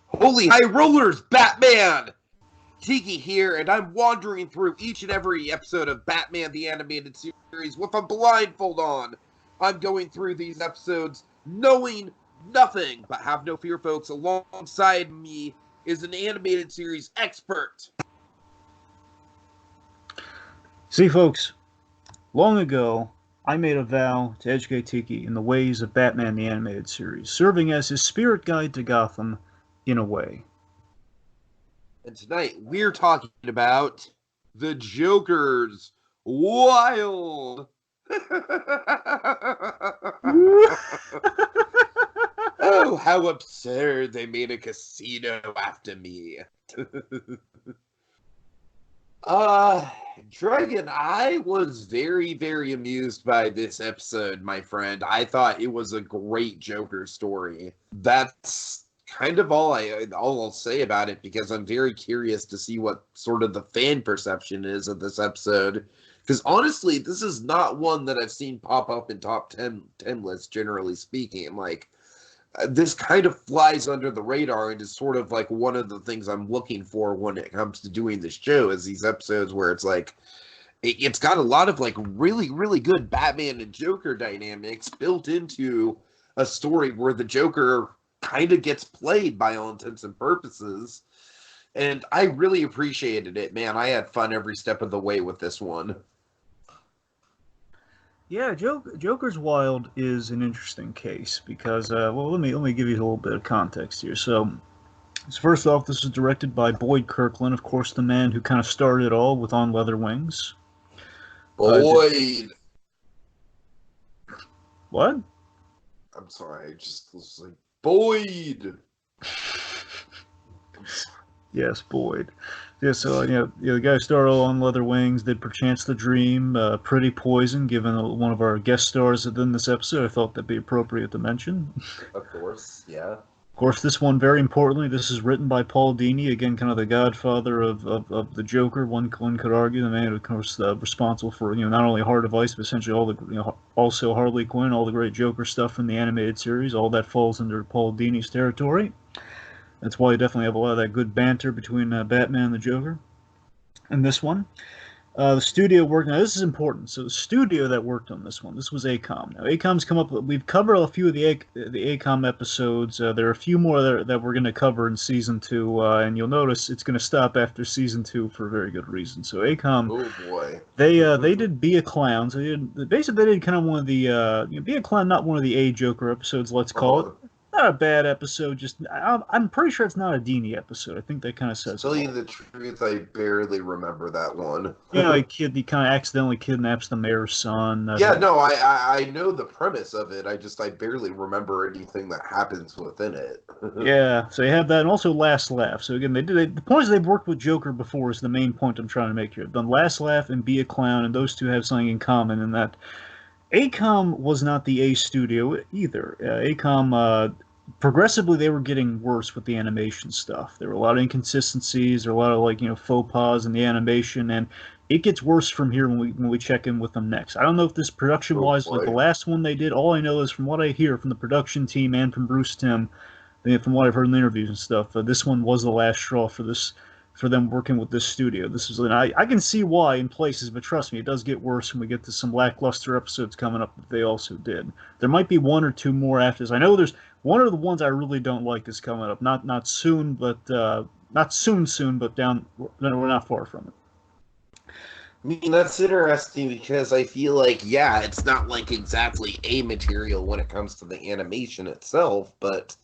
Holy high rollers, Batman! Tiki here, and I'm wandering through each and every episode of Batman the Animated Series with a blindfold on. I'm going through these episodes knowing nothing, but have no fear, folks. Alongside me is an animated series expert. See, folks, long ago, I made a vow to educate Tiki in the ways of Batman the Animated Series, serving as his spirit guide to Gotham in a way. And tonight, we're talking about the Joker's Wild. Oh, how absurd they made a casino after me. Dragon, I was very, very amused by this episode, my friend. I thought it was a great Joker story. That's kind of all I'll say about it, because I'm very curious to see what sort of the fan perception is of this episode. Because honestly, this is not one that I've seen pop up in top 10 lists, generally speaking. Like, this kind of flies under the radar and is sort of like one of the things I'm looking for when it comes to doing this show, is these episodes where it's like, it's got a lot of like really, really good Batman and Joker dynamics built into a story where the Joker kind of gets played by all intents and purposes. And I really appreciated it, man. I had fun every step of the way with this one. Yeah, Joker's Wild is an interesting case because, well, let me give you a little bit of context here. So first off, this is directed by Boyd Kirkland, of course, the man who kind of started it all with On Leather Wings. Boyd! What? I'm sorry, I just was like, Boyd! Yes, Boyd. Yeah, so the guy who started On Leather Wings, did Perchance the Dream, Pretty Poison, given one of our guest stars within this episode. I thought that'd be appropriate to mention. Of course, yeah. Of course, this one, very importantly, this is written by Paul Dini, again, kind of the godfather of the Joker. One could argue, the man, of course, responsible for not only Heart of Ice, but essentially all the also Harley Quinn, all the great Joker stuff from the animated series. All that falls under Paul Dini's territory. That's why you definitely have a lot of that good banter between Batman and the Joker. And this one, the studio worked. Now, this is important. So the studio that worked on this one, this was ACOM. Now, ACOM's come up. We've covered a few of the ACOM episodes. There are a few more that we're going to cover in season 2, and you'll notice it's going to stop after season 2 for a very good reason. So ACOM, oh boy, they did Be a Clown. So they did kind of one of the Be a Clown, not one of the A Joker episodes, let's call it. Not a bad episode, just I'm pretty sure it's not a Dini episode. I think that kind of says. To tell you the truth, I barely remember that one. He kind of accidentally kidnaps the mayor's son. I know the premise of it. I barely remember anything that happens within it. Yeah, so you have that, and also Last Laugh. So again, the point is they've worked with Joker before is the main point I'm trying to make here. They've done Last Laugh and Be a Clown, and those two have something in common in that ACOM was not the A studio either. ACOM, progressively, they were getting worse with the animation stuff. There were a lot of inconsistencies, there were a lot of faux pas in the animation, and it gets worse from here when we check in with them next. I don't know if this production-wise was the last one they did. All I know is from what I hear from the production team and from Bruce Timm, from what I've heard in the interviews and stuff, this one was the last straw for them working with this studio. This is, and I can see why in places, but trust me, it does get worse when we get to some lackluster episodes coming up that they also did. There might be one or two more after this. I know there's one of the ones I really don't like is coming up. Not soon, but not soon, but we're not far from it. I mean, that's interesting because I feel like, yeah, it's not like exactly A material when it comes to the animation itself, but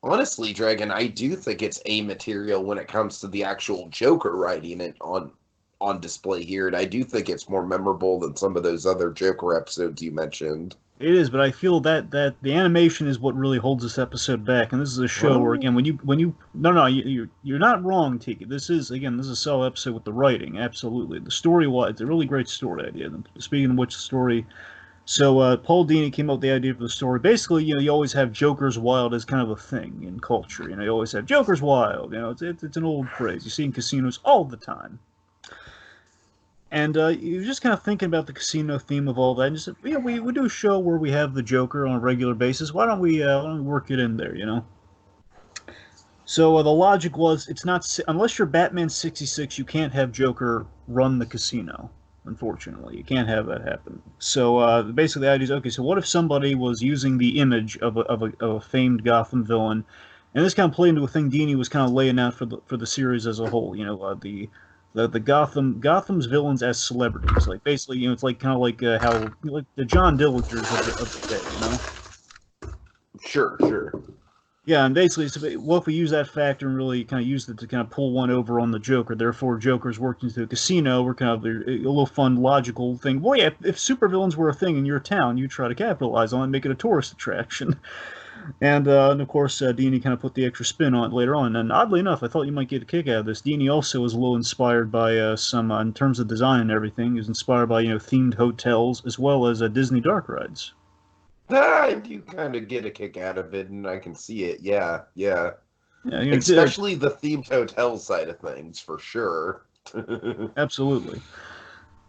honestly, Dragon, I do think it's A material when it comes to the actual Joker writing it on display here, and I do think it's more memorable than some of those other Joker episodes you mentioned. It is, but I feel that the animation is what really holds this episode back, and this is a show where, again, you're not wrong, Tiki. This is a solid episode with the writing, absolutely. The story-wise, it's a really great story idea. Speaking of which, story. So Paul Dini came up with the idea for the story. Basically, you always have Joker's Wild as kind of a thing in culture. You always have Joker's Wild. It's an old phrase. You see in casinos all the time. And you're just kind of thinking about the casino theme of all that. And just, we do a show where we have the Joker on a regular basis. Why don't we work it in there, So the logic was, it's not unless you're Batman 66, you can't have Joker run the casino. Unfortunately, you can't have that happen. So basically, the idea is, okay. So what if somebody was using the image of a famed Gotham villain, and this kind of played into a thing Dini was kind of laying out for the series as a whole. The Gotham's villains as celebrities, like basically, it's like kind of like how like the John Dillingers of the day, Sure, sure. Yeah, and basically, what if we use that factor and really kind of use it to kind of pull one over on the Joker? Therefore, Joker's working to the casino. We're kind of a little fun, logical thing. Well, yeah, if supervillains were a thing in your town, you try to capitalize on it and make it a tourist attraction. And of course, Dini kind of put the extra spin on it later on. And oddly enough, I thought you might get a kick out of this. Dini also was a little inspired by some, in terms of design and everything, he was inspired by, themed hotels as well as Disney dark rides. I do kind of get a kick out of it, and I can see it. Yeah, yeah. Yeah, Especially the themed hotel side of things, for sure. Absolutely.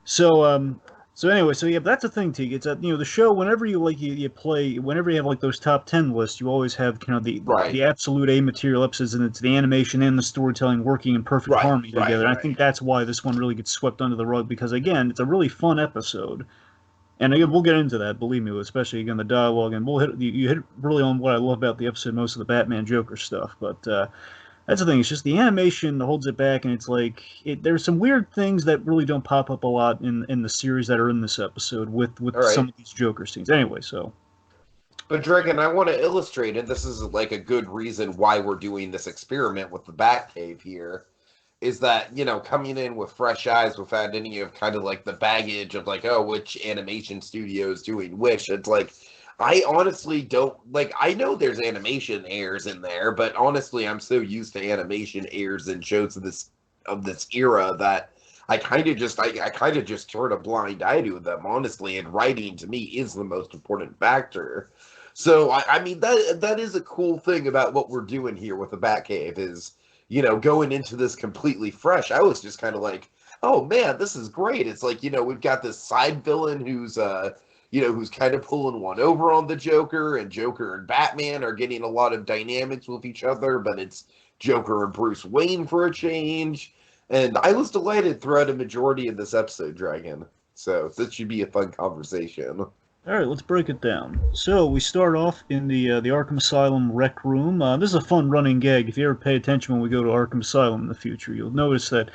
So anyway, so yeah, that's the thing, Tiki. It's that the show. Whenever you play, whenever you have like those top 10 lists, you always have kind of the absolute A material episodes, and it's the animation and the storytelling working in perfect harmony together. And I think that's why this one really gets swept under the rug, because again, it's a really fun episode. And again, we'll get into that, believe me, especially again the dialogue, and you hit really on what I love about the episode, most of the Batman Joker stuff. But that's the thing; it's just the animation holds it back, and it's like there's some weird things that really don't pop up a lot in the series that are in this episode with some of these Joker scenes. Anyway, so. But Dragon, I want to illustrate, and this is like a good reason why we're doing this experiment with the Batcave here. Is that, coming in with fresh eyes without any of kind of like the baggage of like, oh, which animation studio is doing which. It's like, I honestly don't, like, I know there's animation airs in there, but honestly, I'm so used to animation airs and shows of this era that I kind of just turn a blind eye to them, honestly, and writing to me is the most important factor. So, I mean, that is a cool thing about what we're doing here with the Batcave is, going into this completely fresh, I was just kind of like, oh man, this is great. It's like, we've got this side villain who's kind of pulling one over on the Joker, and Joker and Batman are getting a lot of dynamics with each other, but it's Joker and Bruce Wayne for a change. And I was delighted throughout a majority of this episode, Dragon. So this should be a fun conversation. All right, let's break it down. So we start off in the Arkham Asylum rec room. This is a fun running gag. If you ever pay attention when we go to Arkham Asylum in the future, you'll notice that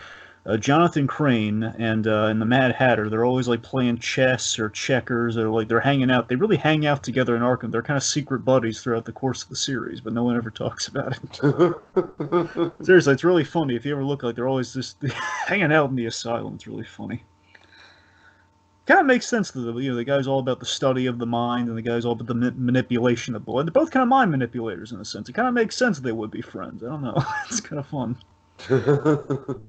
Jonathan Crane and the Mad Hatter, they're always like playing chess or checkers, or like they're hanging out. They really hang out together in Arkham. They're kind of secret buddies throughout the course of the series, but no one ever talks about it. Seriously, it's really funny. If you ever look, like they're always just hanging out in the asylum. It's really funny. Kind of makes sense to the guy's all about the study of the mind, and the guy's all about the manipulation of the blood. They're both kind of mind manipulators in a sense. It kind of makes sense they would be friends. I don't know. It's kind of fun. So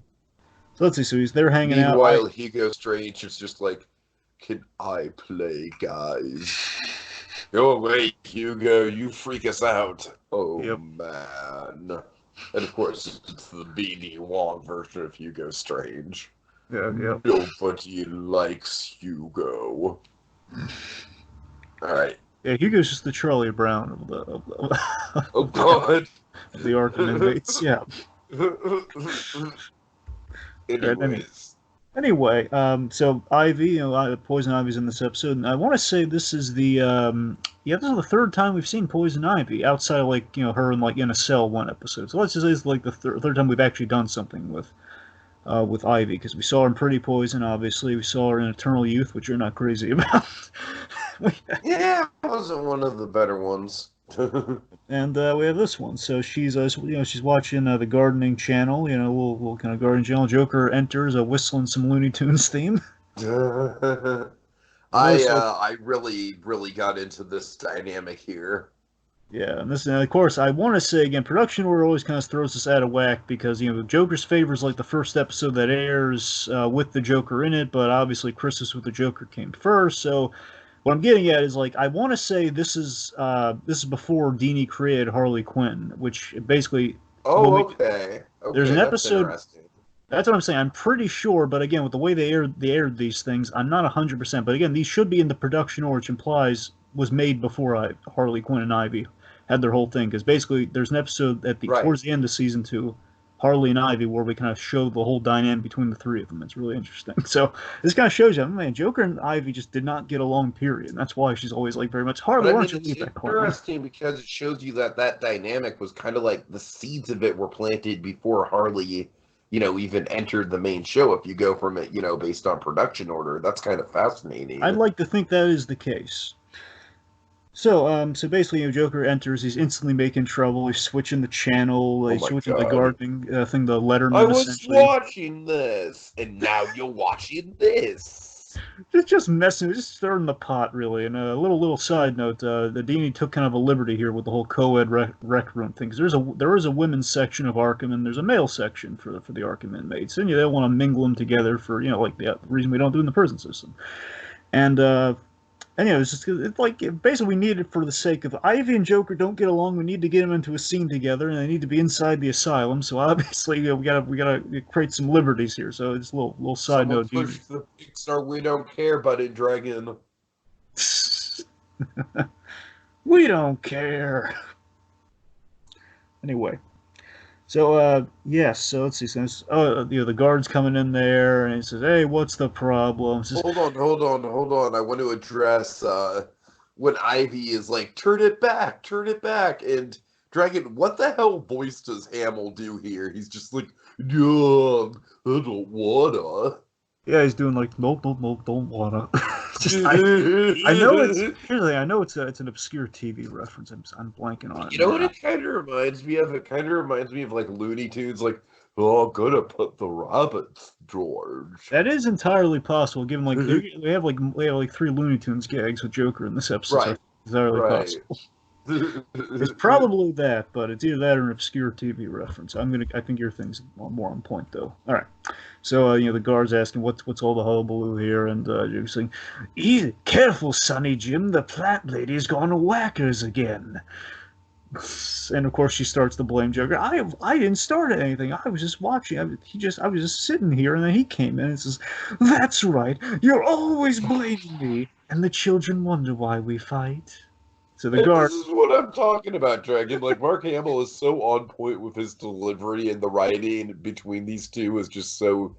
let's see. So they're hanging out. Meanwhile, Hugo Strange is just like, "Can I play, guys? Go away, Hugo. You freak us out." Oh man! And of course, it's the BD Wong version of Hugo Strange. Yeah. Nobody likes Hugo. All right. Yeah, Hugo's just the Charlie Brown of the Oh God. of the Arkham inmates. Yeah. Anyway, so Ivy, Poison Ivy's in this episode, and I want to say this is the this is the third time we've seen Poison Ivy outside of like her in a cell one episode. So let's just say it's like the third time we've actually done something with Ivy, because we saw her in Pretty Poison, obviously. We saw her in Eternal Youth, which you're not crazy about. Yeah, it wasn't one of the better ones. And we have this one. So she's she's watching the gardening channel. Little kind of gardening channel. Joker enters, whistling some Looney Tunes theme. I really got into this dynamic here. Yeah, and of course, I want to say again, production order always kind of throws us out of whack because Joker's Favor is like the first episode that airs with the Joker in it, but obviously Christmas with the Joker came first. So what I'm getting at is I want to say this is before Dini created Harley Quinn, which basically. Oh, okay. There's an episode. That's what I'm saying. I'm pretty sure, but again, with the way they aired these things, I'm not 100%. But again, these should be in the production order, which implies was made before Harley Quinn and Ivy had their whole thing because basically there's an episode Right. towards the end of season 2, Harley and Ivy, where we kind of show the whole dynamic between the three of them. It's really interesting. So this kind of shows you, man, Joker and Ivy just did not get along. Period. And that's why she's always like very much But Harley. I Why mean, don't you it's leave that corner? interesting because it shows you that that dynamic was kind of like the seeds of it were planted before Harley, even entered the main show. If you go from it, based on production order, that's kind of fascinating. I'd like to think that is the case. So basically, Joker enters. He's instantly making trouble. He's switching the channel. Oh He's my switching the god. gardening thing, the I Letterman, was essentially. watching this, and now you're watching this. Just messing, just stirring the pot, really. And a little side note: the Dini took kind of a liberty here with the whole co-ed rec room thing. 'Cause there is a women's section of Arkham, and there's a male section for the Arkham inmates, and they want to mingle them together for like the reason we don't do in the prison system. And it's like basically we need it for the sake of Ivy and Joker don't get along. We need to get them into a scene together, and they need to be inside the asylum. So obviously we gotta create some liberties here. So it's a little side Someone note. push the Pixar "We Don't Care" button, Dragon. We don't care. Anyway, so yes, so let's see. So the guard's coming in there, and he says, "Hey, what's the problem?" Says, Hold on. I want to address when Ivy is like, turn it back. And Dragon, what the hell voice does Hamill do here? He's just like, yeah, I don't wanna. Yeah, he's doing like nope, don't wanna. I know it's here's the thing. I know it's an obscure TV reference. I'm blanking on it. You know what it kind of reminds me of? It kind of reminds me of like Looney Tunes, like, oh, I'm gonna put the rabbits, George. That is entirely possible. Given like we have like 3 Looney Tunes gags with Joker in this episode. Right. So it's entirely possible. It's probably that, but it's either that or an obscure TV reference. I think your thing's more on point though. All right. So the guard's asking what's all the hullabaloo here, and Joker's saying, "Easy, careful, Sonny Jim. The plant lady's going to whack us again." And of course she starts to blame Joker. I didn't start anything. I was just watching. I was just sitting here, and then he came in and says, "That's right. You're always blaming me, and the children wonder why we fight." So the guard. This is what I'm talking about, Dragon. Like, Mark Hamill is so on point with his delivery, and the writing between these two is just so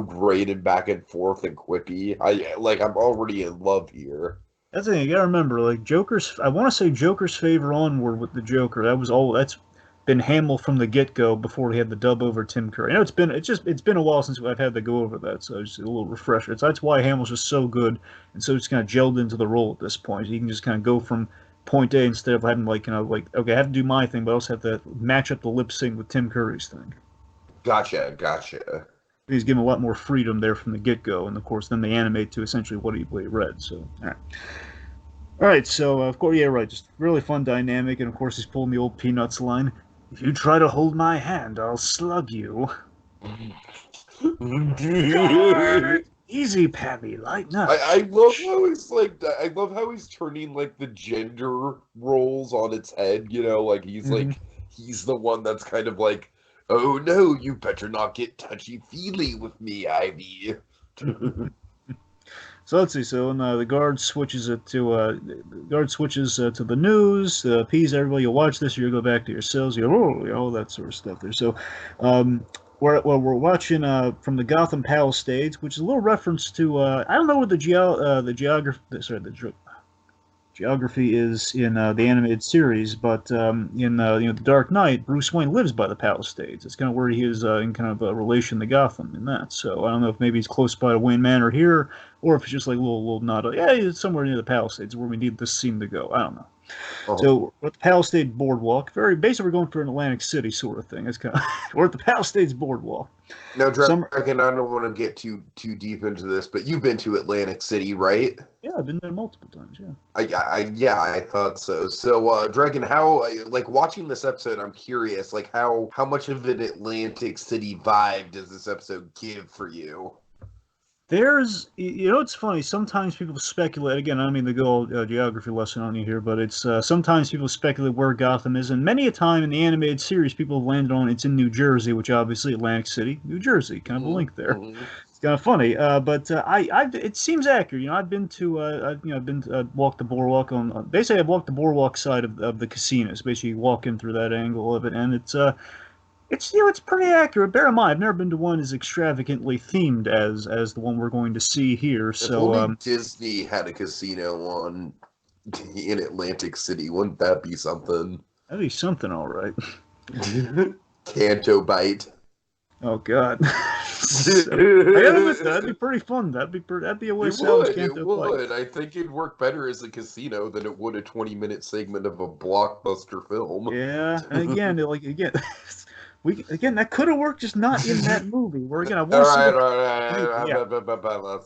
great and back and forth and quippy. I'm already in love here. That's the thing, you gotta remember, like I want to say Joker's favor onward with the Joker. That's been Hamill from the get-go before he had the dub over Tim Curry. I know it's been a while since I've had to go over that, so it's a little refresher. So that's why Hamill's just so good and so just kind of gelled into the role at this point. He can just kind of go from point A instead of having okay, I have to do my thing, but I also have to match up the lip sync with Tim Curry's thing. Gotcha. He's given a lot more freedom there from the get-go, and of course then they animate to essentially what he read. So all right, so of course, yeah, right, just really fun dynamic, and of course he's pulling the old Peanuts line. "If you try to hold my hand, I'll slug you." Easy, Pammy, lighten up. I love how he's I love how he's turning like the gender roles on its head. Like he's like he's the one that's kind of like, oh no, you better not get touchy-feely with me, Ivy. So let's see. So the guard switches it to to the news. Appease everybody. You'll watch this. You'll go back to your cells. All that sort of stuff there. So we're watching from the Gotham Palace stage, which is a little reference to I don't know what the geography is in the animated series, but in the Dark Knight, Bruce Wayne lives by the Palisades. It's kind of where he is in kind of a relation to Gotham in that. So I don't know if maybe he's close by to Wayne Manor here, or if it's just like a little nod. Yeah, it's somewhere near the Palisades where we need this scene to go. I don't know. Oh. So we're at the Palisades Boardwalk. Basically, we're going for an Atlantic City sort of thing. It's kind of we're at the Palisades Boardwalk. Now, Dragon, I don't want to get too deep into this, but you've been to Atlantic City, right? Yeah, I've been there multiple times. Yeah. I thought so. So, Dragon, how watching this episode? I'm curious, how much of an Atlantic City vibe does this episode give for you? There's, it's funny. Sometimes people speculate. Again, I don't mean to go geography lesson on you here, but it's sometimes people speculate where Gotham is, and many a time in the animated series, people have landed on it's in New Jersey, which obviously Atlantic City, New Jersey, kind of a link there. kind of funny, but it seems accurate. I've been to, I've been walked the boardwalk on. Basically, I've walked the boardwalk side of the casinos. Basically, walking through that angle of it, and it's pretty accurate. Bear in mind, I've never been to one as extravagantly themed as the one we're going to see here. If So, only Disney had a casino in Atlantic City, wouldn't that be something? that'd be something, all right. Canto Bite. Oh God. So, I gotta admit, that'd be pretty fun. That'd be a way to salvage Canto It Bite. would. I think it'd work better as a casino than it would a 20-minute segment of a blockbuster film. Yeah, and again, that could have worked, just not in that movie. Where again, I All want to see. right,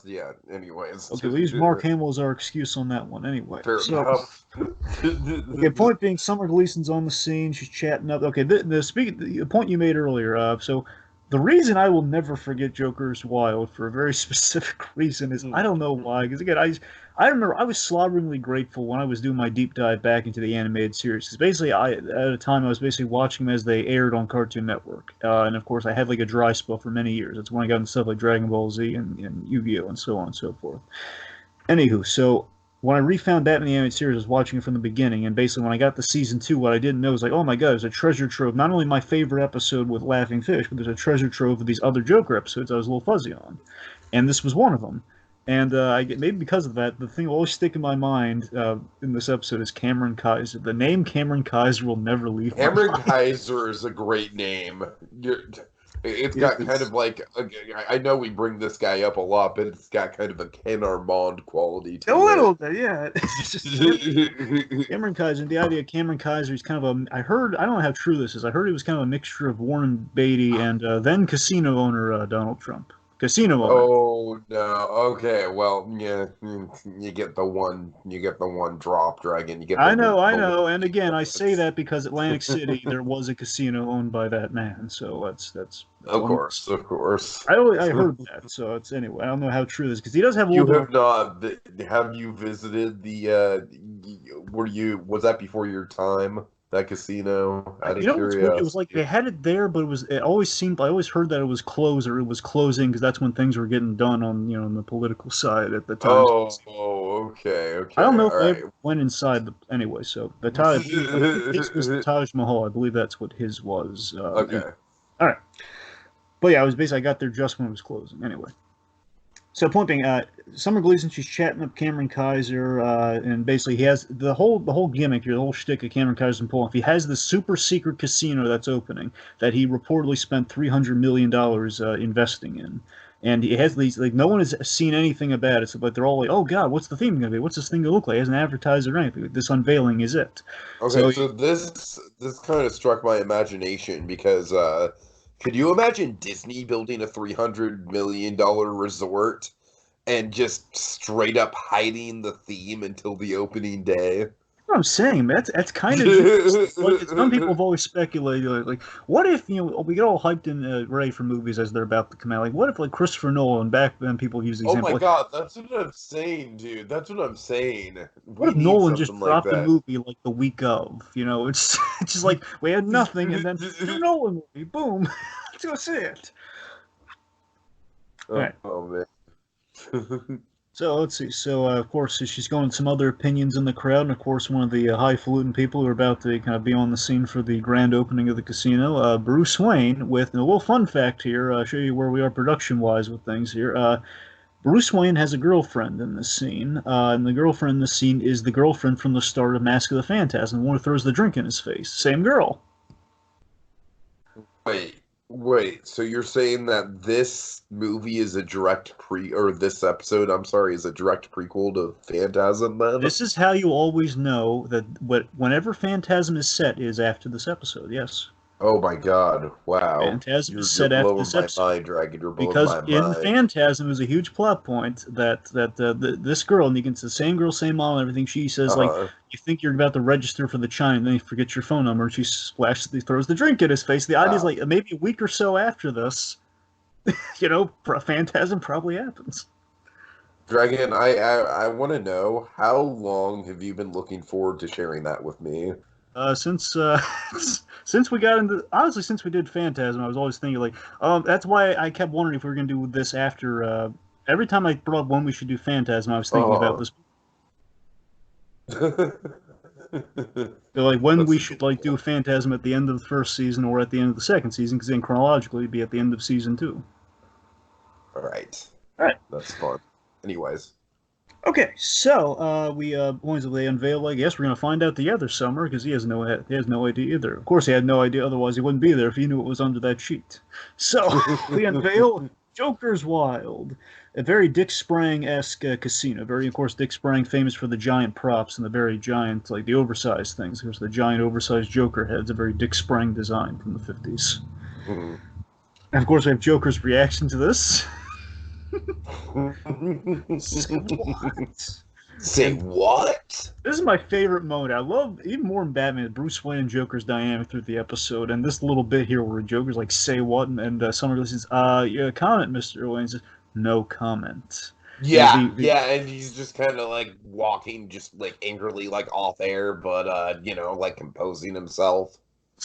Yeah. anyways. Okay, we'll use Mark Hamill as our excuse on that one. Anyway, Fair so enough. okay, point being, Summer Gleason's on the scene. She's chatting up. Okay, the point you made earlier. So the reason I will never forget Joker's Wild for a very specific reason is I don't know why. Because again, I remember I was slobberingly grateful when I was doing my deep dive back into the animated series. Because basically, at a time I was basically watching them as they aired on Cartoon Network, and of course I had like a dry spell for many years. That's when I got into stuff like Dragon Ball Z and Yu-Gi-Oh and so on and so forth. Anywho, so when I refound Batman the Animated Series, I was watching it from the beginning, and basically when I got to season 2, what I didn't know was like, oh my god, there's a treasure trove. Not only my favorite episode with Laughing Fish, but there's a treasure trove of these other Joker episodes I was a little fuzzy on, and this was one of them. And maybe because of that, the thing that will always stick in my mind in this episode is Cameron Kaiser. The name Cameron Kaiser will never leave my Cameron mind. Kaiser is a great name. It's got kind of like, I know we bring this guy up a lot, but it's got kind of a Ken Armand quality to it. A little bit, yeah. It's just Cameron Kaiser. The idea of Cameron Kaiser, he's kind of I don't know how true this is. I heard he was kind of a mixture of Warren Beatty and then casino owner Donald Trump. Casino owner. Oh no. Okay. Well, yeah. You get the one drop, Dragon. You get. I know. And again, I say that because Atlantic City, there was a casino owned by that man. So that's. Of course. I heard that. So it's anyway. I don't know how true this is because he does have. Have you visited the? Was that before your time? That casino, out of curiosity. It was like they had it there, but I always heard that it was closed or it was closing because that's when things were getting done on the political side at the time. Okay. I don't know if I ever went inside anyway. So the Taj, his was the Taj Mahal. I believe that's what his was. Okay. All right. But yeah, I got there just when it was closing. Anyway. So point being, Summer Gleason, she's chatting up Cameron Kaiser, and basically he has the whole gimmick here, the whole shtick of Cameron Kaiser and Paul. If he has this super secret casino that's opening that he reportedly spent $300 million investing in, and he has these no one has seen anything about it. So they're all like, oh god, what's the theme going to be? What's this thing going to look like? He hasn't advertised or anything. This unveiling is it. Okay, so this kind of struck my imagination because. Could you imagine Disney building a $300 million resort and just straight up hiding the theme until the opening day? That's what I'm saying, man. That's kind of like some people have always speculated, like, what if we get all hyped and ready for movies as they're about to come out? Like, what if Christopher Nolan back then people use the example? Oh my god, that's what I'm saying, dude. That's what I'm saying. What if Nolan just dropped a movie like the week of? It's just like we had nothing, and then Nolan movie, boom. Let's go see it. All right. Oh man. So let's see. So of course she's going some other opinions in the crowd, and of course one of the highfalutin people who are about to kind of be on the scene for the grand opening of the casino, Bruce Wayne. With a little fun fact here, I'll show you where we are production-wise with things here. Bruce Wayne has a girlfriend in this scene, and the girlfriend in this scene is the girlfriend from the start of Mask of the Phantasm, the one who throws the drink in his face. Same girl. Wait, so you're saying that this movie is a direct this episode, I'm sorry, is a direct prequel to Phantasm, then? This is how you always know that whenever Phantasm is set is after this episode, yes. Oh my god, wow. Phantasm is set after this episode. Mind, Dragon. You're blowing because my in mind. Phantasm is a huge plot point that this girl, and you can see the same girl, same mom, and everything. She says you think you're about to register for the chime, and then you forget your phone number, and she throws the drink in his face. The idea is maybe a week or so after this, Phantasm probably happens. Dragon, I want to know, how long have you been looking forward to sharing that with me? Since since we got into honestly, since we did Phantasm, I was always thinking like, that's why I kept wondering if we were gonna do this after. Every time I brought up when we should do Phantasm, I was thinking about this. So, like when we should like do Phantasm at the end of the first season or at the end of the second season, because then chronologically it'd be at the end of season 2. All right. All right. That's fun. Anyways. Okay, so points that they unveil. I guess we're gonna find out the other Summer because he has no idea either. Of course, he had no idea. Otherwise, he wouldn't be there if he knew it was under that sheet. So we unveil Joker's Wild, a very Dick Sprang-esque casino. Very, of course, Dick Sprang famous for the giant props and the very giant, like the oversized things. There's the giant oversized Joker heads, a very Dick Sprang design from the 50s. Mm-hmm. And of course, we have Joker's reaction to this. Say what? Say what? This is my favorite moment. I love, even more than Batman, Bruce Wayne and Joker's dynamic through the episode, and this little bit here where Joker's like, say what? And Summer says, yeah, comment, Mr. Wayne. Says, no comment. Yeah, and he's just kind of like walking, just like angrily, like off air, but like composing himself.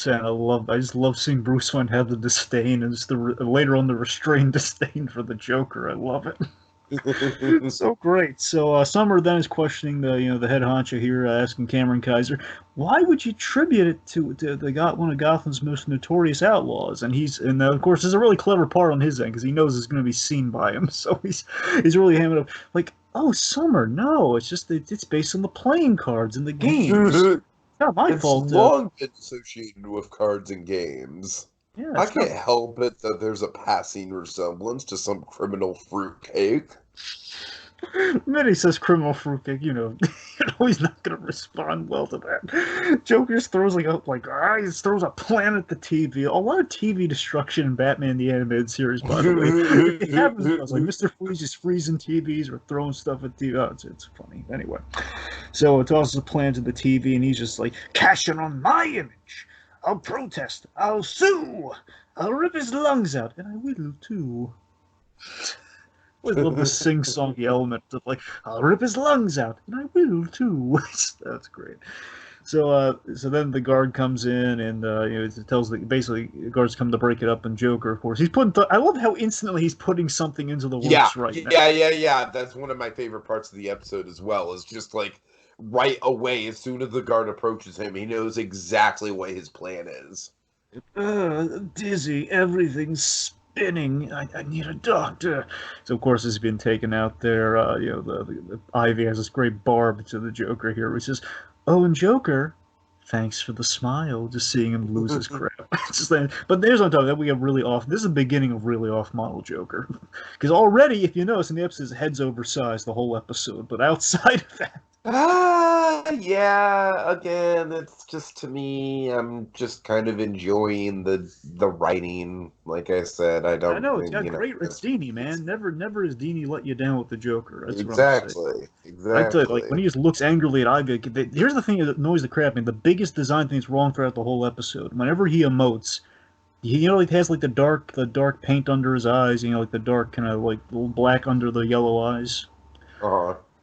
I just love seeing Bruce Wayne have the disdain, and just later on the restrained disdain for the Joker. I love it. So great. So Summer then is questioning the head honcho here, asking Cameron Kaiser, why would you attribute it to one of Gotham's most notorious outlaws? And of course there's a really clever part on his end because he knows it's going to be seen by him. So he's really hamming up like, oh, Summer, no, it's just it's based on the playing cards in the games. Not my fault. It's long been associated with cards and games. Yeah, I can't help it that there's a passing resemblance to some criminal fruitcake. Then he says criminal fruitcake, he's not going to respond well to that. Joker just throws he just throws a plant at the TV. A lot of TV destruction in Batman the Animated Series, by the way. It happens, like Mr. Freeze is freezing TVs or throwing stuff at TV. Oh, it's funny. Anyway, so it tosses a plant at the TV, and he's just like, cash in on my image. I'll protest. I'll sue. I'll rip his lungs out, and I will too. I love the sing-songy element of like, I'll rip his lungs out, and I will too. That's great. So then the guard comes in and it tells basically the guards come to break it up, and Joker, of course, he's putting. I love how instantly he's putting something into the works right now. Yeah. That's one of my favorite parts of the episode as well. Is just like right away, as soon as the guard approaches him, he knows exactly what his plan is. Dizzy, everything's spinning. I need a doctor. So of course it's been taken out there. The Ivy has this great barb to the Joker here, which says, "Oh, and Joker, thanks for the smile." Just seeing him lose his crap. But there's on top of that we have really off. This is the beginning of really off model Joker, because already, if you notice in the episode, his head's oversized the whole episode. But outside of that. Yeah, again, it's just, to me, I'm just kind of enjoying the writing. Like I said, I know, it's got great, it's Dini, man. Never has Dini let you down with the Joker. That's exactly. I tell you, like, when he just looks angrily at Ivy, here's the thing that annoys the crap, man. The biggest design thing that's wrong throughout the whole episode. Whenever he emotes, he has like the dark paint under his eyes, like the dark kind of like little black under the yellow eyes.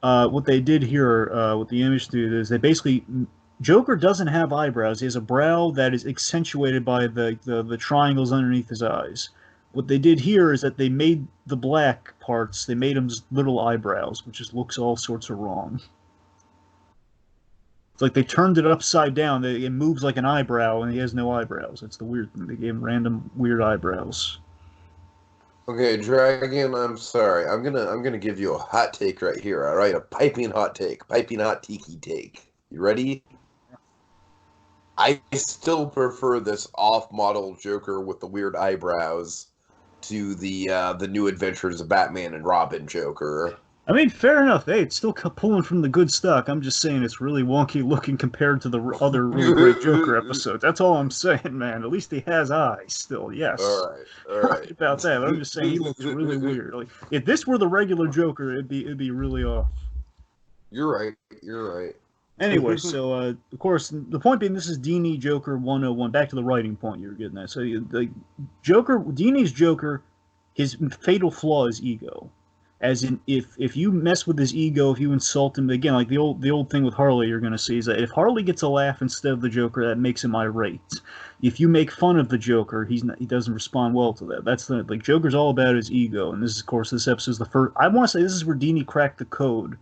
What they did here, what the image did is they basically, Joker doesn't have eyebrows. He has a brow that is accentuated by the triangles underneath his eyes. What they did here is that they made the black parts, they made them just little eyebrows, which just looks all sorts of wrong. It's like they turned it upside down. It moves like an eyebrow, and he has no eyebrows. That's the weird thing. They gave him random weird eyebrows. Okay, Dragon, I'm sorry. I'm gonna give you a hot take right here, alright? A piping hot Tiki take. You ready? I still prefer this off-model Joker with the weird eyebrows to the New Adventures of Batman and Robin Joker. I mean, fair enough. Hey, it's still pulling from the good stock. I'm just saying it's really wonky looking compared to the other really great Joker episodes. That's all I'm saying, man. At least he has eyes still, yes. All right. About that, but I'm just saying he looks really weird. Like, if this were the regular Joker, it'd be really off. You're right. Anyway, so, of course, the point being, this is Dini Joker 101. Back to the writing point you were getting at. So, the Dini's Joker, his fatal flaw is ego. As in, if you mess with his ego, if you insult him, again, like the old thing with Harley, you're going to see is that if Harley gets a laugh instead of the Joker, that makes him irate. If you make fun of the Joker, he doesn't respond well to that. That's the like Joker's all about his ego, and this is, of course, this episode is the first. I want to say this is where Dini cracked the code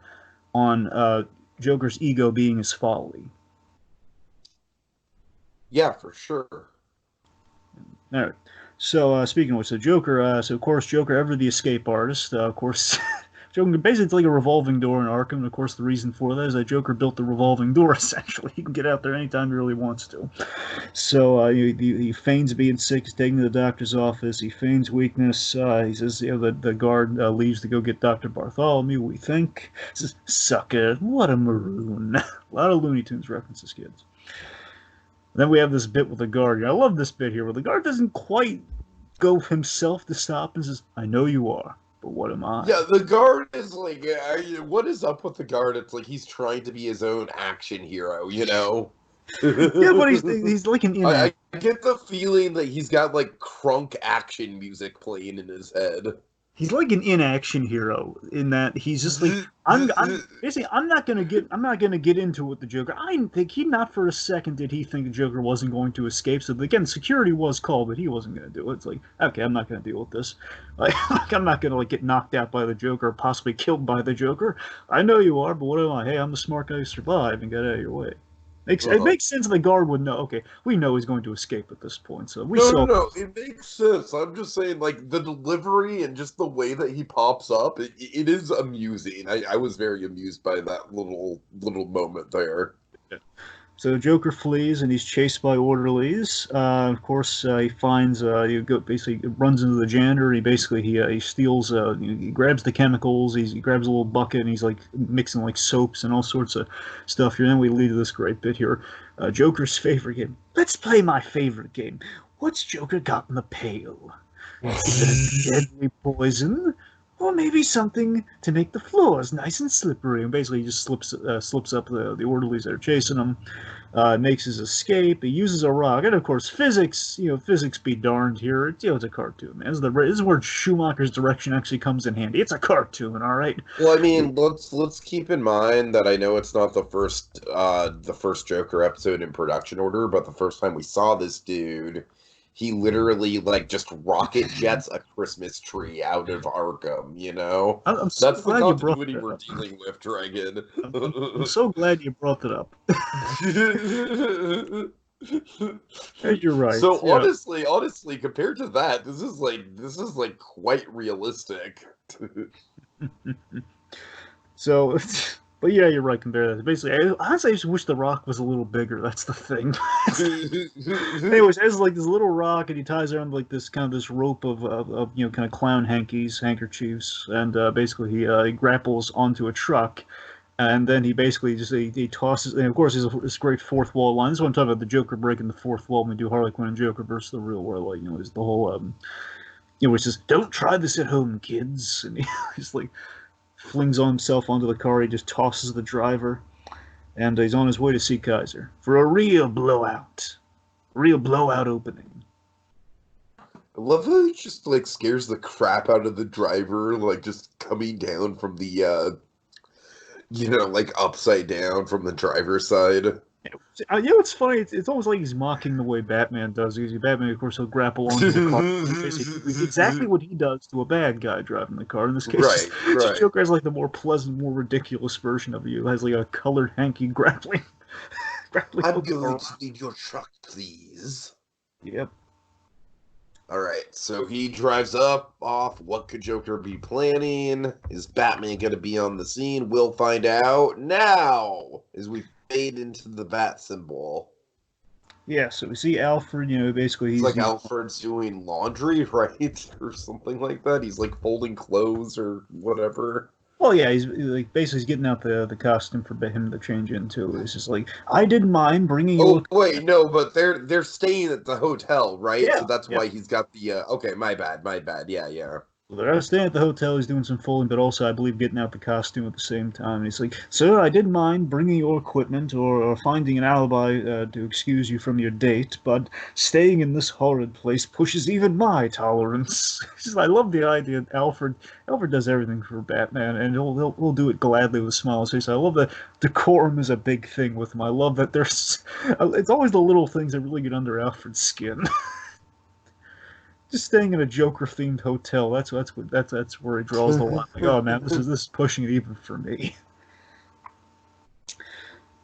on Joker's ego being his folly. Yeah, for sure. All right. So speaking of which, so Joker, so of course Joker, ever the escape artist, of course, Joker basically it's like a revolving door in Arkham. And of course, the reason for that is that Joker built the revolving door. Essentially, he can get out there anytime he really wants to. So he feigns being sick. He's taken to the doctor's office. He feigns weakness. He says, the guard leaves to go get Dr. Bartholomew. We think, he says, "Sucker, what a maroon." A lot of Looney Tunes references, kids. Then we have this bit with the guard. I love this bit here where the guard doesn't quite go himself to stop and says, "I know you are, but what am I?" Yeah, the guard is like, what is up with the guard? It's like he's trying to be his own action hero, you know? Yeah, but he's like an I get the feeling that he's got like crunk action music playing in his head. He's like an inaction hero in that he's just like I'm basically I'm not gonna get into it with the Joker. I think not for a second did he think the Joker wasn't going to escape. So again, security was called, but he wasn't gonna do it. It's like, okay, I'm not gonna deal with this. Like I'm not gonna like get knocked out by the Joker or possibly killed by the Joker. I know you are, but what am I? Hey, I'm the smart guy who survived and got out of your way. It makes sense the guard would know. Okay, we know he's going to escape at this point, so No, it makes sense. I'm just saying, like, the delivery and just the way that he pops up, it is amusing. I was very amused by that little moment there. Yeah. So Joker flees and he's chased by orderlies. Of course, he finds basically runs into the janitor. He steals. He grabs the chemicals. He grabs a little bucket and he's like mixing like soaps and all sorts of stuff here. And then we lead to this great bit here. Joker's favorite game. Let's play my favorite game. What's Joker got in the pail? Is it deadly poison? Or maybe something to make the floors nice and slippery. And basically, he just slips up the orderlies that are chasing him, makes his escape. He uses a rock, and of course, physics be darned here. It's a cartoon, man. This is where Schumacher's direction actually comes in handy. It's a cartoon, all right. Well, I mean, let's keep in mind that I know it's not the first Joker episode in production order, but the first time we saw this dude, he literally like just rocket jets a Christmas tree out of Arkham, you know? I'm so That's glad the you brought continuity that we're up. dealing with, Dragon. I'm so glad you brought that up. You're right. So yeah. honestly, compared to that, this is like quite realistic. So, but yeah, you're right. Compare that. Basically, honestly, I just wish the rock was a little bigger. That's the thing. Anyways, has like this little rock, and he ties around like this rope of kind of clown handkerchiefs, and basically he grapples onto a truck, and then he basically just he tosses. And of course, there's this great fourth wall line. This is what I'm talking about. The Joker breaking the fourth wall when we do Harley Quinn and Joker versus the real world. Like is the whole which says, "Don't try this at home, kids," and he's like flings on himself onto the car. He just tosses the driver, and he's on his way to see Kaiser for a real blowout opening. I love how he just like scares the crap out of the driver, like just coming down from the like upside down from the driver's side. It's funny. It's almost like he's mocking the way Batman does. Because Batman, of course, he'll grapple onto the car. It's exactly what he does to a bad guy driving the car. In this case, right. Joker has like the more pleasant, more ridiculous version of you. It has like a colored hanky grappling. I'm going to need your truck, please. Yep. All right, so he drives off. What could Joker be planning? Is Batman going to be on the scene? We'll find out now as we fade into the bat symbol. Yeah, so we see Alfred, basically he's like Alfred's doing laundry, right? Or something like that. He's like folding clothes or whatever. Well, yeah, he's like basically getting out the costume for him to change into. It's just like, I didn't mind bringing you. Wait, no, but they're staying at the hotel, right? Yeah, so that's why he's got the. Okay, my bad. Yeah. They're staying at the hotel. He's doing some fooling, but also, I believe, getting out the costume at the same time. And he's like, "Sir, I didn't mind bringing your equipment or finding an alibi to excuse you from your date, but staying in this horrid place pushes even my tolerance." I love the idea that Alfred does everything for Batman, and he'll do it gladly with a smile on his face. I love that decorum is a big thing with him. I love that there's it's always the little things that really get under Alfred's skin. Just staying in a Joker-themed hotel. That's where he draws the line. Like, oh man, this is pushing it even for me.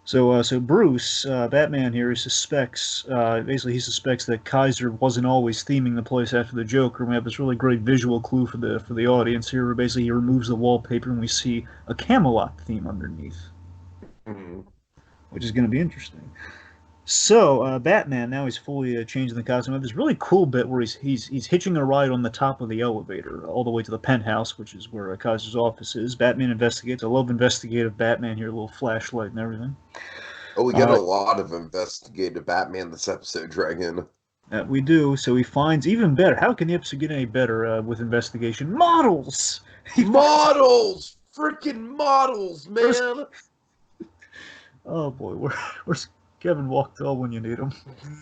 So Bruce, Batman here, he suspects that Kaiser wasn't always theming the place after the Joker. We have this really great visual clue for the audience here, where basically he removes the wallpaper and we see a Camelot theme underneath, which is going to be interesting. So Batman now he's fully changed the costume. We have this really cool bit where he's hitching a ride on the top of the elevator all the way to the penthouse, which is where Kaiser's office is. Batman investigates. I love investigative Batman here, a little flashlight and everything. Oh, we got a lot of investigative Batman this episode, Dragon. We do. So he finds even better. How can the episode get any better with investigation? Models. Models, freaking models, man. Oh boy, where's Kevin Walkdell when you need him?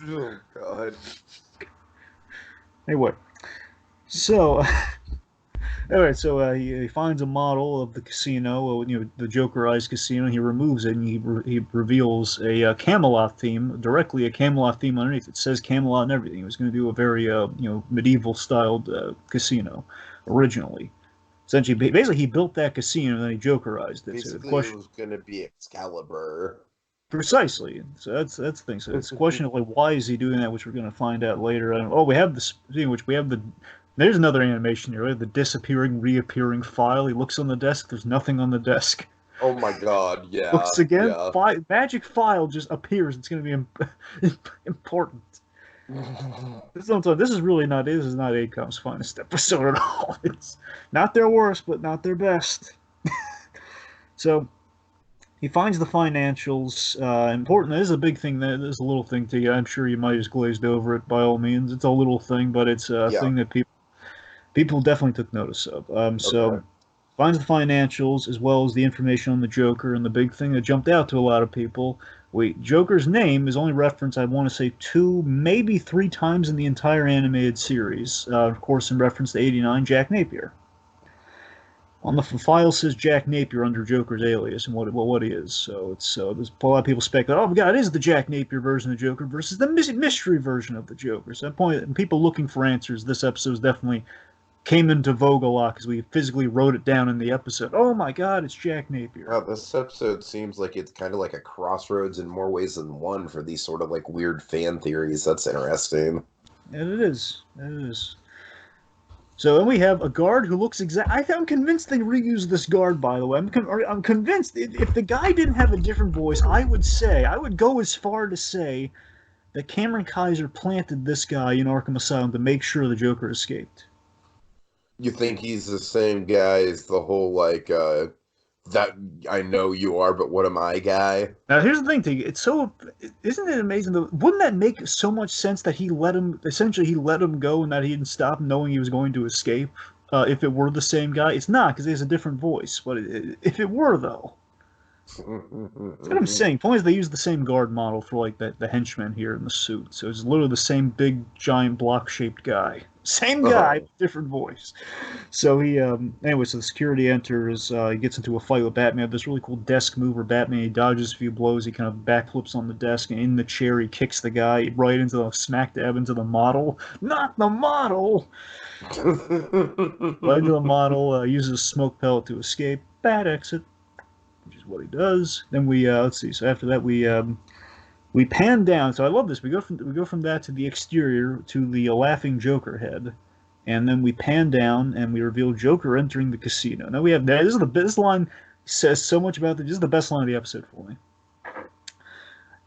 Oh God. Anyway, so he finds a model of the casino, the Jokerized casino. He removes it and he reveals a Camelot theme, directly a Camelot theme underneath. It says Camelot and everything. He was going to do a very medieval styled casino originally. Essentially, basically, he built that casino and then he Jokerized it. Basically, so it was going to be Excalibur. Precisely. So that's the thing. So it's a question of like, why is he doing that, which we're going to find out later. We have this thing, which we have the. There's another animation here. We have the disappearing, reappearing file. He looks on the desk. There's nothing on the desk. Oh my God! Yeah. Looks again. Yeah. Magic file just appears. It's going to be important. This is really not. This is not ACOM's finest episode at all. It's not their worst, but not their best. So. He finds the financials. Important. This is a big thing. There's a little thing to you. I'm sure you might have just glazed over it by all means. It's a little thing, but it's a thing that people definitely took notice of. So finds the financials as well as the information on the Joker, and the big thing that jumped out to a lot of people. Joker's name is only referenced, I want to say, 2, maybe 3 times in the entire animated series. Of course, in reference to '89, Jack Napier. On the file says Jack Napier under Joker's alias and what he is. So there's a lot of people speculate. Oh my God, it is the Jack Napier version of Joker versus the mystery version of the Joker. So at that point, people looking for answers, this episode definitely came into vogue a lot because we physically wrote it down in the episode. Oh my God, it's Jack Napier. Wow, this episode seems like it's kind of like a crossroads in more ways than one for these sort of like weird fan theories. That's interesting. And it is. It is. So then we have a guard who looks I'm convinced they reused this guard, by the way. I'm convinced if the guy didn't have a different voice, I would go as far to say that Cameron Kaiser planted this guy in Arkham Asylum to make sure the Joker escaped. You think he's the same guy as the whole, like, that I know you are, but what am I guy? Now, here's the thing, Tiki. Isn't it amazing? Wouldn't that make so much sense that he let him go and that he didn't stop knowing he was going to escape? If it were the same guy, it's not because he has a different voice. But if it were, though, that's what I'm saying. Point is, they use the same guard model for like the henchman here in the suit, so it's literally the same big, giant, block-shaped guy. Same guy, different voice. So anyway, so the security enters. He gets into a fight with Batman. This really cool desk move where Batman he dodges a few blows. He kind of backflips on the desk, and in the chair he kicks the guy right into the smack dab into the model. Not the model. Right into the model. Uses a smoke pellet to escape. Bad exit, which is what he does. Then we let's see. So after that we pan down. So I love this. We go from that to the exterior to the laughing Joker head, and then we pan down and we reveal Joker entering the casino. Now we have that. This line says so much about this. This is the best line of the episode for me.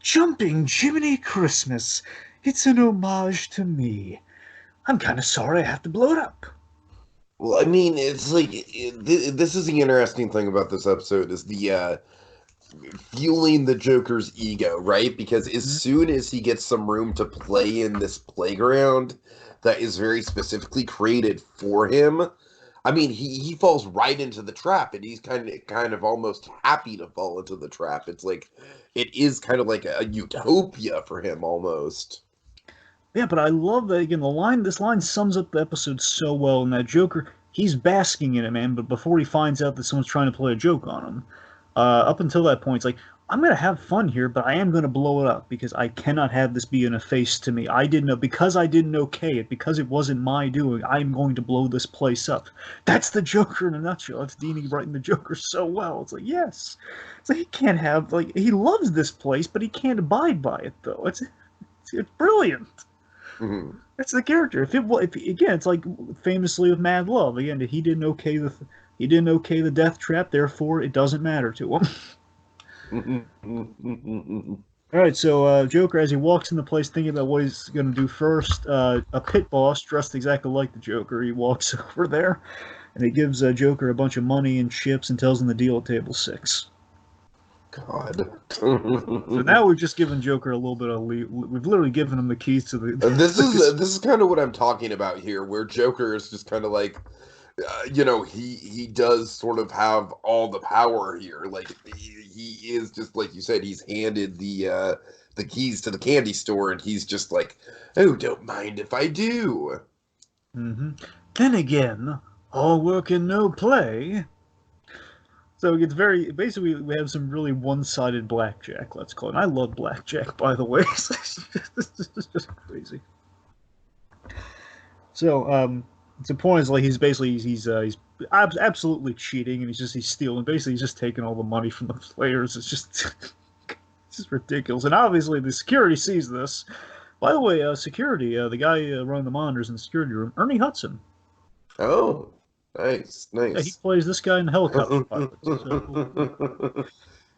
Jumping Jiminy Christmas. It's an homage to me. I'm kind of sorry I have to blow it up. Well, I mean, it's like this is the interesting thing about this episode is the fueling the Joker's ego, right? Because as soon as he gets some room to play in this playground that is very specifically created for him, I mean, he falls right into the trap, and he's kind of almost happy to fall into the trap. It's like it is kind of like a utopia for him almost. Yeah, but I love that again. This line sums up the episode so well. And that Joker, he's basking in it, man. But before he finds out that someone's trying to play a joke on him, up until that point, it's like I'm gonna have fun here, but I am gonna blow it up because I cannot have this be an efface to me. I didn't know because I didn't okay it because it wasn't my doing. I'm going to blow this place up. That's the Joker in a nutshell. That's Dini writing the Joker so well. It's like yes, it's like he can't have like he loves this place, but he can't abide by it though. It's brilliant. Mm-hmm. That's the character. If again, it's like famously with Mad Love. Again, he didn't okay the death trap. Therefore, it doesn't matter to him. All right, so Joker, as he walks in the place, thinking about what he's going to do first, a pit boss dressed exactly like the Joker, he walks over there, and he gives Joker a bunch of money and chips and tells him to deal at table 6. God. So now we've just given Joker a little bit of we've literally given him the keys to the. This is kind of what I'm talking about here, where Joker is just kind of like, he does sort of have all the power here. Like he is just like you said, he's handed the keys to the candy store, and he's just like, oh, don't mind if I do. Mm-hmm. Then again, all work and no play. So it's basically we have some really one-sided blackjack, let's call it. I love blackjack, by the way. It's just crazy. So the point is like he's absolutely cheating, and he's stealing. Basically, he's just taking all the money from the players. It's just ridiculous. And obviously, the security sees this. By the way, security, the guy running the monitors in the security room, Ernie Hudson. Oh. Nice. Yeah, he plays this guy in the helicopter pilot. So.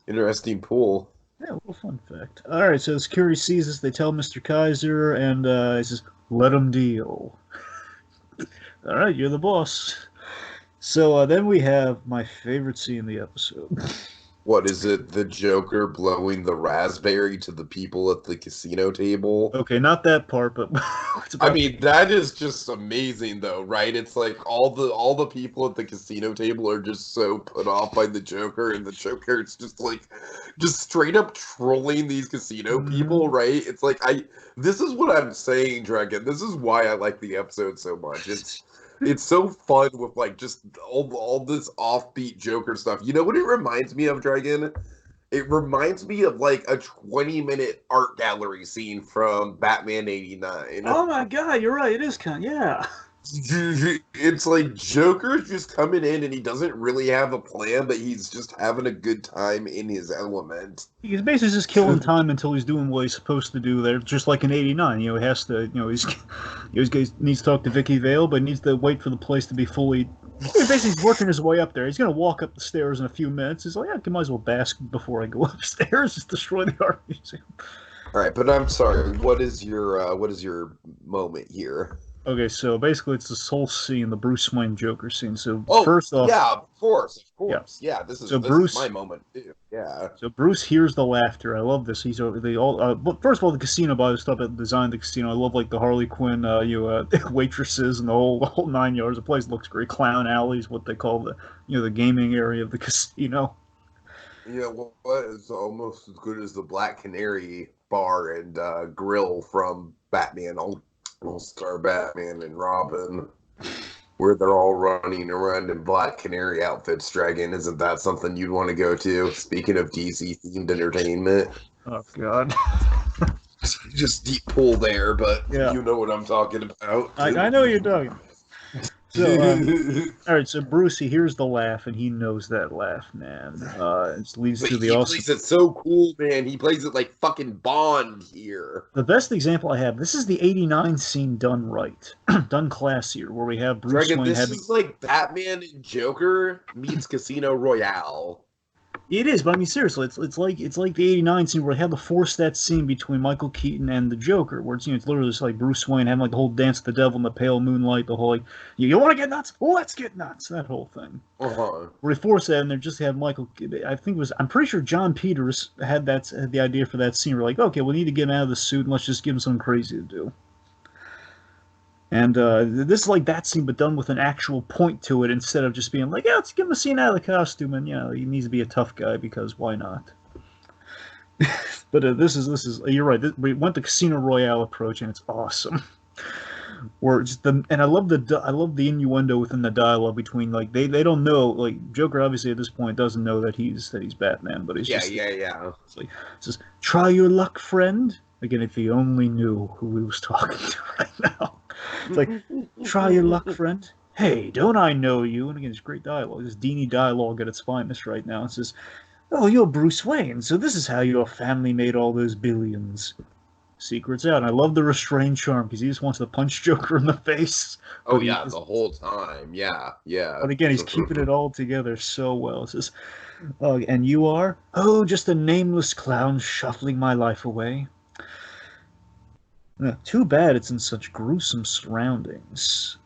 Interesting pool. Yeah, a little fun fact. All right, so the security sees us. They tell Mr. Kaiser, and he says, "Let him deal." All right, you're the boss. So then we have my favorite scene in the episode. What is it? The Joker blowing the raspberry to the people at the casino table? Okay, not that part, but I mean, that is just amazing, though, right? It's like all the people at the casino table are just so put off by the Joker, and the Joker is just straight up trolling these casino people, right? It's like this is what I'm saying, Dragon. This is why I like the episode so much. It's so fun with like just all this offbeat Joker stuff. You know what it reminds me of, Dragon? It reminds me of like a 20-minute art gallery scene from Batman '89. Oh my god, you're right. It is yeah. It's like Joker's just coming in and he doesn't really have a plan, but he's just having a good time in his element. He's basically just killing time until he's doing what he's supposed to do there, just like in '89. He has to, he needs to talk to Vicky Vale, but needs to wait for the place to be fully. Basically, he's working his way up there. He's going to walk up the stairs in a few minutes. He's like, I might as well bask before I go upstairs, just destroy the art museum. All right, but I'm sorry. What is your moment here? Okay, so basically it's this whole scene, the Bruce Wayne Joker scene. So first off, yeah, of course, yeah. This is my moment too. Yeah. So Bruce hears the laughter. I love this. He's over but first of all, the casino, by the stuff that designed the casino. I love like the Harley Quinn, waitresses and the whole 9 yards. The place looks great. Clown alleys, what they call the gaming area of the casino. Yeah, well, it's almost as good as the Black Canary bar and grill from Batman. All-Star Batman and Robin, where they're all running around in Black Canary outfits. Dragon, isn't that something you'd want to go to? Speaking of DC-themed entertainment. Oh, God. Just deep pull there, but yeah. You know what I'm talking about. I know you're talking. So, all right, so Bruce, he hears the laugh, and he knows that laugh, man. It leads to the awesome... He plays it so cool, man. He plays it like fucking Bond here. The best example I have, this is the '89 scene done right. Done classier, where we have Bruce Wayne this is like Batman and Joker meets Casino Royale. It is, but I mean seriously, it's like the '89 scene where they had to force that scene between Michael Keaton and the Joker, where it's it's literally just like Bruce Wayne having like the whole dance of the devil in the pale moonlight, the whole like you want to get nuts, let's get nuts, that whole thing. Where they force that, and they just had Michael. I'm pretty sure John Peters had the idea for that scene. We're like, okay, we need to get him out of the suit and let's just give him something crazy to do. And this is like that scene, but done with an actual point to it instead of just being like, yeah, let's give him a scene out of the costume, and he needs to be a tough guy because why not? But this is you're right. We went the Casino Royale approach, and it's awesome. Where just and I love the innuendo within the dialogue between like they don't know, like Joker obviously at this point doesn't know that he's Batman, but he's Yeah, just yeah. it's like it says, "Try your luck, friend." Again, if he only knew who he was talking to right now. It's like, "Try your luck, friend." Hey, don't I know you? And again, it's great dialogue. This Dini dialogue at its finest right now. It says, "Oh, you're Bruce Wayne, so this is how your family made all those billions." Secrets out. And I love the restrained charm because he just wants to punch Joker in the face. Oh yeah, the whole time. Yeah, yeah. But again, he's keeping it all together so well. It says, and you are? Oh, just a nameless clown shuffling my life away. Too bad it's in such gruesome surroundings.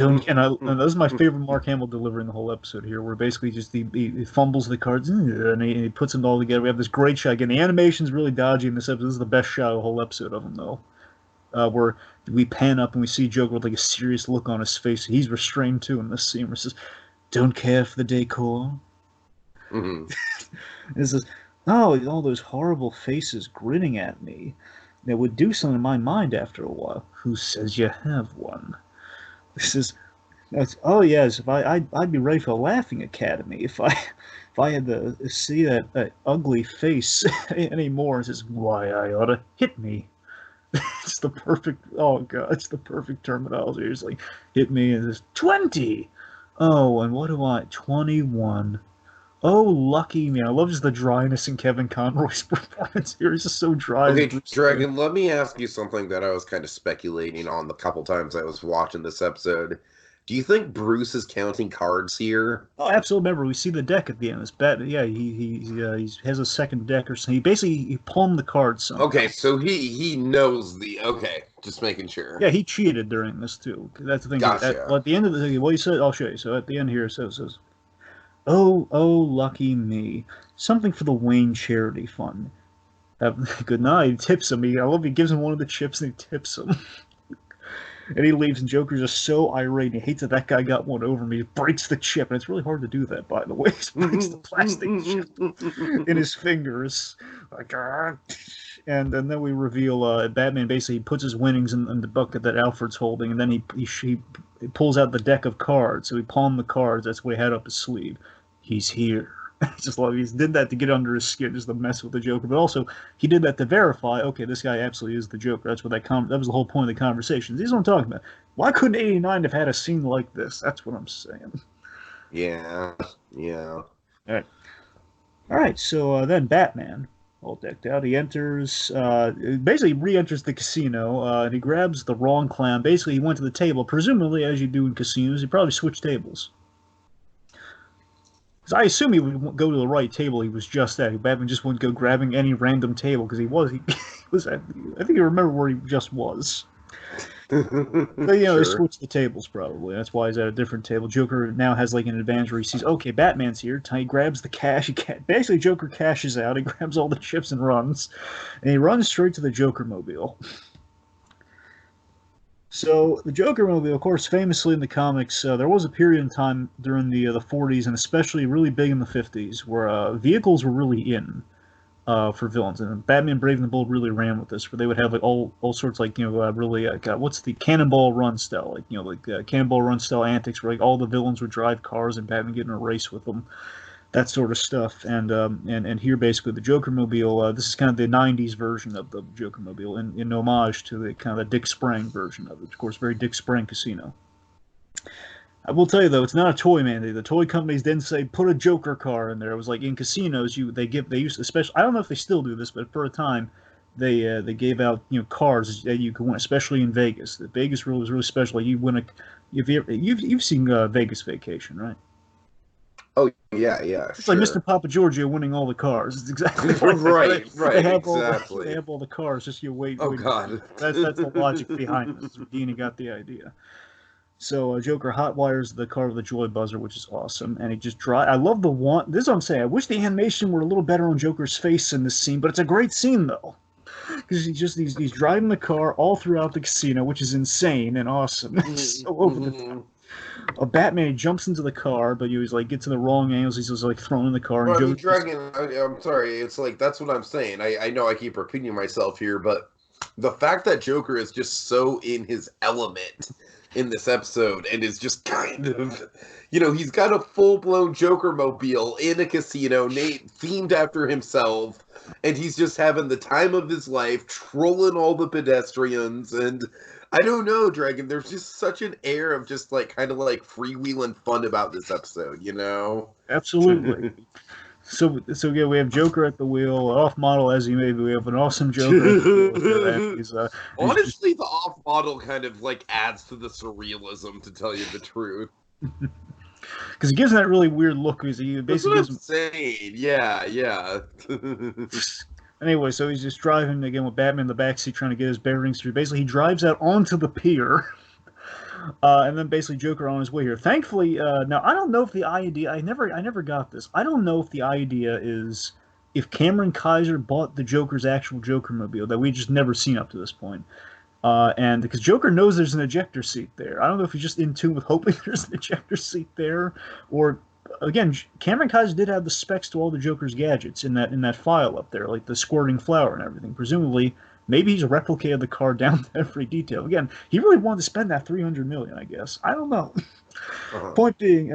And this is my favorite Mark Hamill delivery in the whole episode here, where basically just he fumbles the cards and he puts them all together. We have this great shot. Again, the animation's really dodgy in this episode. This is the best shot of the whole episode of him, though. Where we pan up and we see Joker with like a serious look on his face. He's restrained too in this scene where it says, "Don't care for the decor." Mm-hmm. It says, "Oh, all those horrible faces grinning at me. That would do something in my mind after a while. Who says you have one?" This is, oh yes, if I'd be ready for a laughing academy if I had to see that ugly face anymore. It says, "Why I ought to hit me." It's the perfect. Oh god, it's the perfect terminology. It's like hit me and it's 20. Oh, and what do I? 21. Oh, lucky me. I love just the dryness in Kevin Conroy's performance here. He's just so dry. Okay, Dragon, let me ask you something that I was kind of speculating on the couple times I was watching this episode. Do you think Bruce is counting cards here? Oh, absolutely. Remember, we see the deck at the end. It's bet. Yeah, he has a second deck or something. He palmed the cards. Somehow. Okay, so he knows the. Okay, just making sure. Yeah, he cheated during this too. That's the thing. Gotcha. At the end of the what he said, I'll show you. So at the end here, it says, "Oh, lucky me! Something for the Wayne Charity Fund." Good night. He tips him. I love. He gives him one of the chips and he tips him. And he leaves, and Joker's just so irate. And he hates that guy got one over me. He breaks the chip, and it's really hard to do that, by the way. He breaks the plastic chip in his fingers. Like, and then we reveal Batman basically puts his winnings in the bucket that Alfred's holding, and then he pulls out the deck of cards. So he palmed the cards. That's what he had up his sleeve. He's here. Just love. He did that to get under his skin, just to mess with the Joker. But also, he did that to verify. Okay, this guy absolutely is the Joker. That's what that was the whole point of the conversation. This is what I'm talking about. Why couldn't '89 have had a scene like this? That's what I'm saying. Yeah. All right. So then Batman, all decked out, he enters. Basically, re-enters the casino, and he grabs the wrong clown. Basically, he went to the table. Presumably, as you do in casinos, he probably switched tables. Because I assume he would go to the right table. He was just at. Batman just wouldn't go grabbing any random table because he was. I think you remember where he just was. But Sure. they switched the tables probably. That's why he's at a different table. Joker now has like an advantage where he sees, okay, Batman's here. He grabs the cash. Basically, Joker cashes out. He grabs all the chips and runs, and he runs straight to the Joker mobile. So the Joker movie, of course, famously in the comics, there was a period in time during the 40s and especially really big in the 50s where vehicles were really in for villains, and Batman Brave and the Bold really ran with this, where they would have like all sorts like really what's the Cannonball Run style, like Cannonball Run style antics where like all the villains would drive cars and Batman get in a race with them. That sort of stuff, and here basically the Joker Mobile. This is kind of the '90s version of the Joker Mobile, in homage to the kind of the Dick Sprang version of it. Of course, very Dick Sprang Casino. I will tell you though, it's not a toy mandate. The toy companies didn't say put a Joker car in there. It was like in casinos, they used, especially, I don't know if they still do this, but for a time, they gave out cars that you could win, especially in Vegas. The Vegas rule was really special. Like you win you've seen Vegas Vacation, right? Oh yeah. It's Sure. like Mr. Papa Giorgio winning all the cars. It's exactly like right. They have Exactly. they have all the cars. Just you wait. Oh wait. God. That's the logic behind this. Dina got the idea. So Joker hotwires the car with the joy buzzer, which is awesome, and he just drive. I love the one. This is what I'm saying. I wish the animation were a little better on Joker's face in this scene, but it's a great scene though. because he's driving the car all throughout the casino, which is insane and awesome. So over the top. A Batman, he jumps into the car, but he was like get to the wrong angles. He's just like thrown in the car, and Well, I mean, Joker just Dragon, I'm sorry. It's like, that's what I'm saying. I know I keep repeating myself here, but the fact that Joker is just so in his element in this episode and is just kind of, he's got a full-blown Joker mobile in a casino themed after himself, and he's just having the time of his life, trolling all the pedestrians, and I don't know, Dragon, there's just such an air of just like kind of like freewheeling fun about this episode, absolutely. So yeah, we have Joker at the wheel, off model as he may be. We have an awesome Joker at the wheel. He's Honestly, the off model kind of like adds to the surrealism, to tell you the truth. Because he gives him that really weird look. He basically gives him saying, yeah. Anyway, so he's just driving again with Batman in the backseat, trying to get his bearings through. Basically, he drives out onto the pier. And then basically Joker on his way here. Thankfully, now I don't know if the idea I never got this. I don't know if the idea is if Cameron Kaiser bought the Joker's actual Joker mobile that we just never seen up to this point. And because Joker knows there's an ejector seat there. I don't know if he's just in tune with hoping there's an ejector seat there, or again, Cameron Kaiser did have the specs to all the Joker's gadgets in that file up there, like the squirting flower and everything. Presumably, maybe he's replicated the car down to every detail. Again, he really wanted to spend that $300 million, I guess. I don't know. Point being,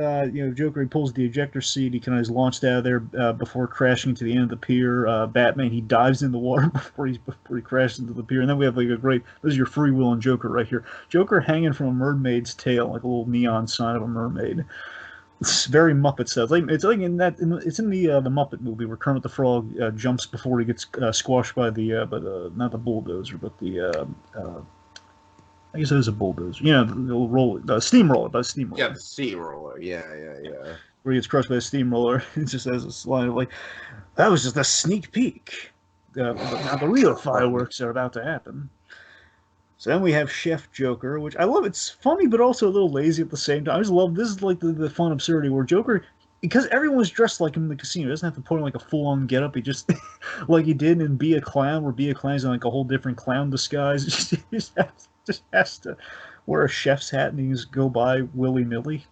Joker, he pulls the ejector seat. He kind of is launched out of there before crashing to the end of the pier. Batman, he dives in the water before he crashes into the pier. And then we have like this is your freewheeling Joker right here. Joker hanging from a mermaid's tail, like a little neon sign of a mermaid. It's very Muppet style. It's like it's in the Muppet movie where Kermit the Frog jumps before he gets squashed by not the bulldozer, but I guess it is a bulldozer. The steamroller, by the steamroller. Yeah, the steamroller. Yeah. Where he gets crushed by the steamroller. It just has this line of like, that was just a sneak peek. Now the real fireworks are about to happen. So then we have Chef Joker, which I love. It's funny, but also a little lazy at the same time. I just love this is like the fun absurdity where Joker, because everyone's dressed like him in the casino, doesn't have to put on like a full-on getup. He just like he did in Be a Clown, where Be a Clown's in like a whole different clown disguise. He just has to wear a chef's hat and he just go by willy-nilly.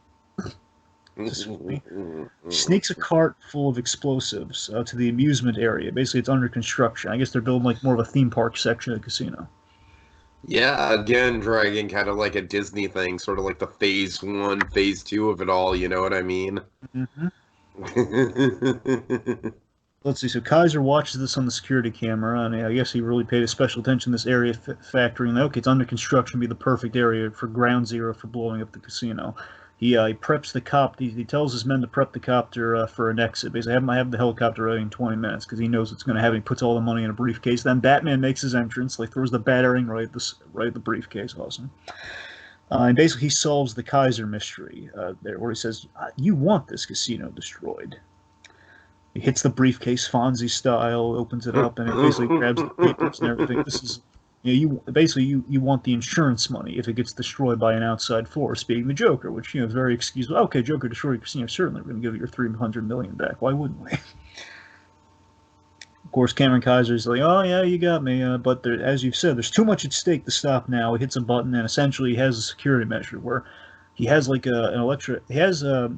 Sneaks a cart full of explosives to the amusement area. Basically, it's under construction. I guess they're building like more of a theme park section of the casino. Yeah, again, Dragon, kind of like a Disney thing, sort of like the phase 1, phase 2 of it all, you know what I mean? Mm-hmm. Let's see, so Kaiser watches this on the security camera, and I guess he really paid a special attention to this area factoring. Okay, it's under construction, be the perfect area for ground zero for blowing up the casino. He preps the copter. He tells his men to prep the copter for an exit. Basically, have the helicopter ready in 20 minutes because he knows it's going to happen. He puts all the money in a briefcase. Then Batman makes his entrance, like throws the battering right at the briefcase. Awesome. And basically, he solves the Kaiser mystery there, where he says, "You want this casino destroyed." He hits the briefcase Fonzie style, opens it up, and it basically grabs the papers and everything. This is. You want the insurance money if it gets destroyed by an outside force, being the Joker, which is very excusable. Okay, Joker destroyed your casino. Certainly, we're going to give you your $300 million back. Why wouldn't we? Of course, Cameron Kaiser's like, "Oh yeah, you got me," but as you've said, there's too much at stake to stop now. He hits a button, and essentially, he has a security measure where he has like he has a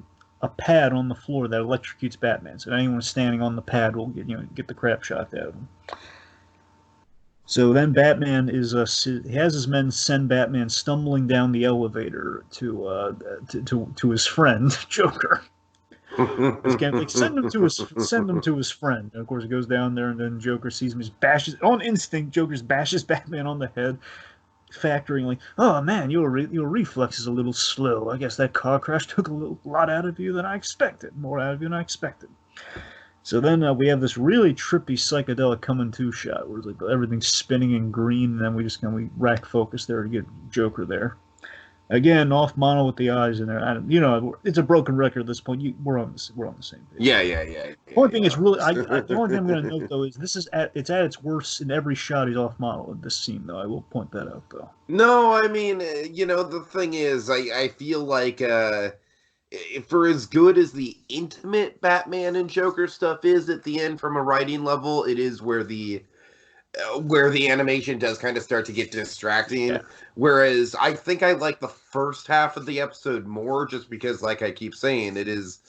pad on the floor that electrocutes Batman. So anyone standing on the pad will get the crap shot out of him. So then Batman he has his men send Batman stumbling down the elevator to his friend Joker. Send him to his friend. And of course, he goes down there, and then Joker sees him. On instinct. Joker bashes Batman on the head, factoring like, "Oh man, your reflex is a little slow. I guess that car crash took a lot out of you than I expected. More out of you than I expected." So then we have this really trippy psychedelic coming to shot where it's like everything's spinning in green, and then we rack focus there to get Joker there. Again, off mono with the eyes in there. It's a broken record at this point. We're on the same page. Yeah. Point being, it's really. The only thing I'm going to note though is it's at its worst in every shot. He's off mono in this scene, though. I will point that out, though. No, I mean, the thing is, I feel like. For as good as the intimate Batman and Joker stuff is at the end from a writing level, it is where the where the animation does kind of start to get distracting. Yeah. Whereas I think I like the first half of the episode more, just because, like I keep saying, it is,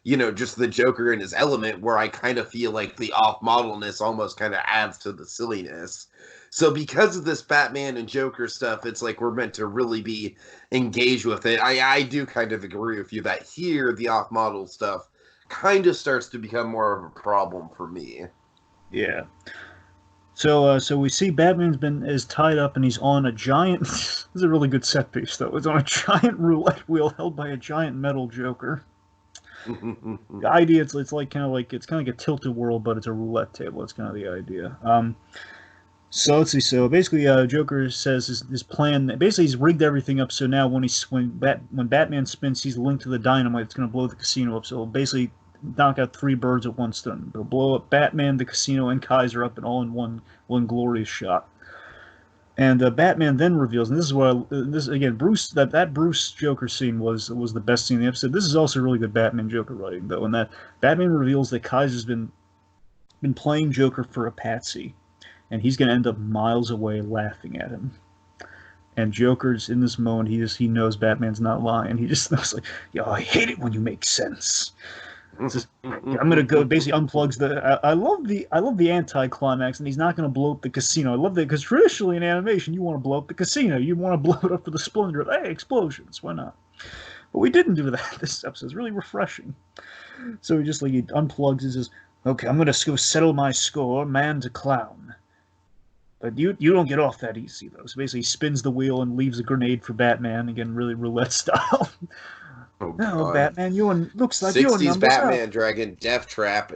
just the Joker in his element, where I kind of feel like the off-modelness almost kind of adds to the silliness. So because of this Batman and Joker stuff, it's like we're meant to really be engaged with it. I do kind of agree with you that here, the off-model stuff kind of starts to become more of a problem for me. Yeah. So we see Batman's is tied up and he's on a giant. This is a really good set piece though. It's on a giant roulette wheel held by a giant metal Joker. The idea it's like kind of like a tilted world, but it's a roulette table. That's kind of the idea. So let's see. So basically, Joker says his plan. Basically, he's rigged everything up. So now when Batman spins, he's linked to the dynamite. It's going to blow the casino up. So it'll basically knock out 3 birds with one stone. It'll blow up Batman, the casino, and Kaiser up, and all in one glorious shot. And Batman then reveals, and this is what this again, Bruce that Bruce Joker scene was the best scene in the episode. This is also really good Batman Joker writing though, and that Batman reveals that Kaiser's been playing Joker for a patsy, and he's going to end up miles away laughing at him. And Joker's in this moment, he knows Batman's not lying. He just knows like, yo, I hate it when you make sense. Just, I'm gonna go basically unplugs the. I love the anti-climax, and he's not gonna blow up the casino. I love that because traditionally in animation, you want to blow up the casino. You want to blow it up for the splendor of explosions. Why not? But we didn't do that. This episode is really refreshing. So he just he unplugs and says, "Okay, I'm gonna go settle my score, man to clown." But you don't get off that easy though. So basically, he spins the wheel and leaves a grenade for Batman again, really roulette style. Oh, no, Batman, looks like 60s your numbers Batman up. Dragon, Death Trap,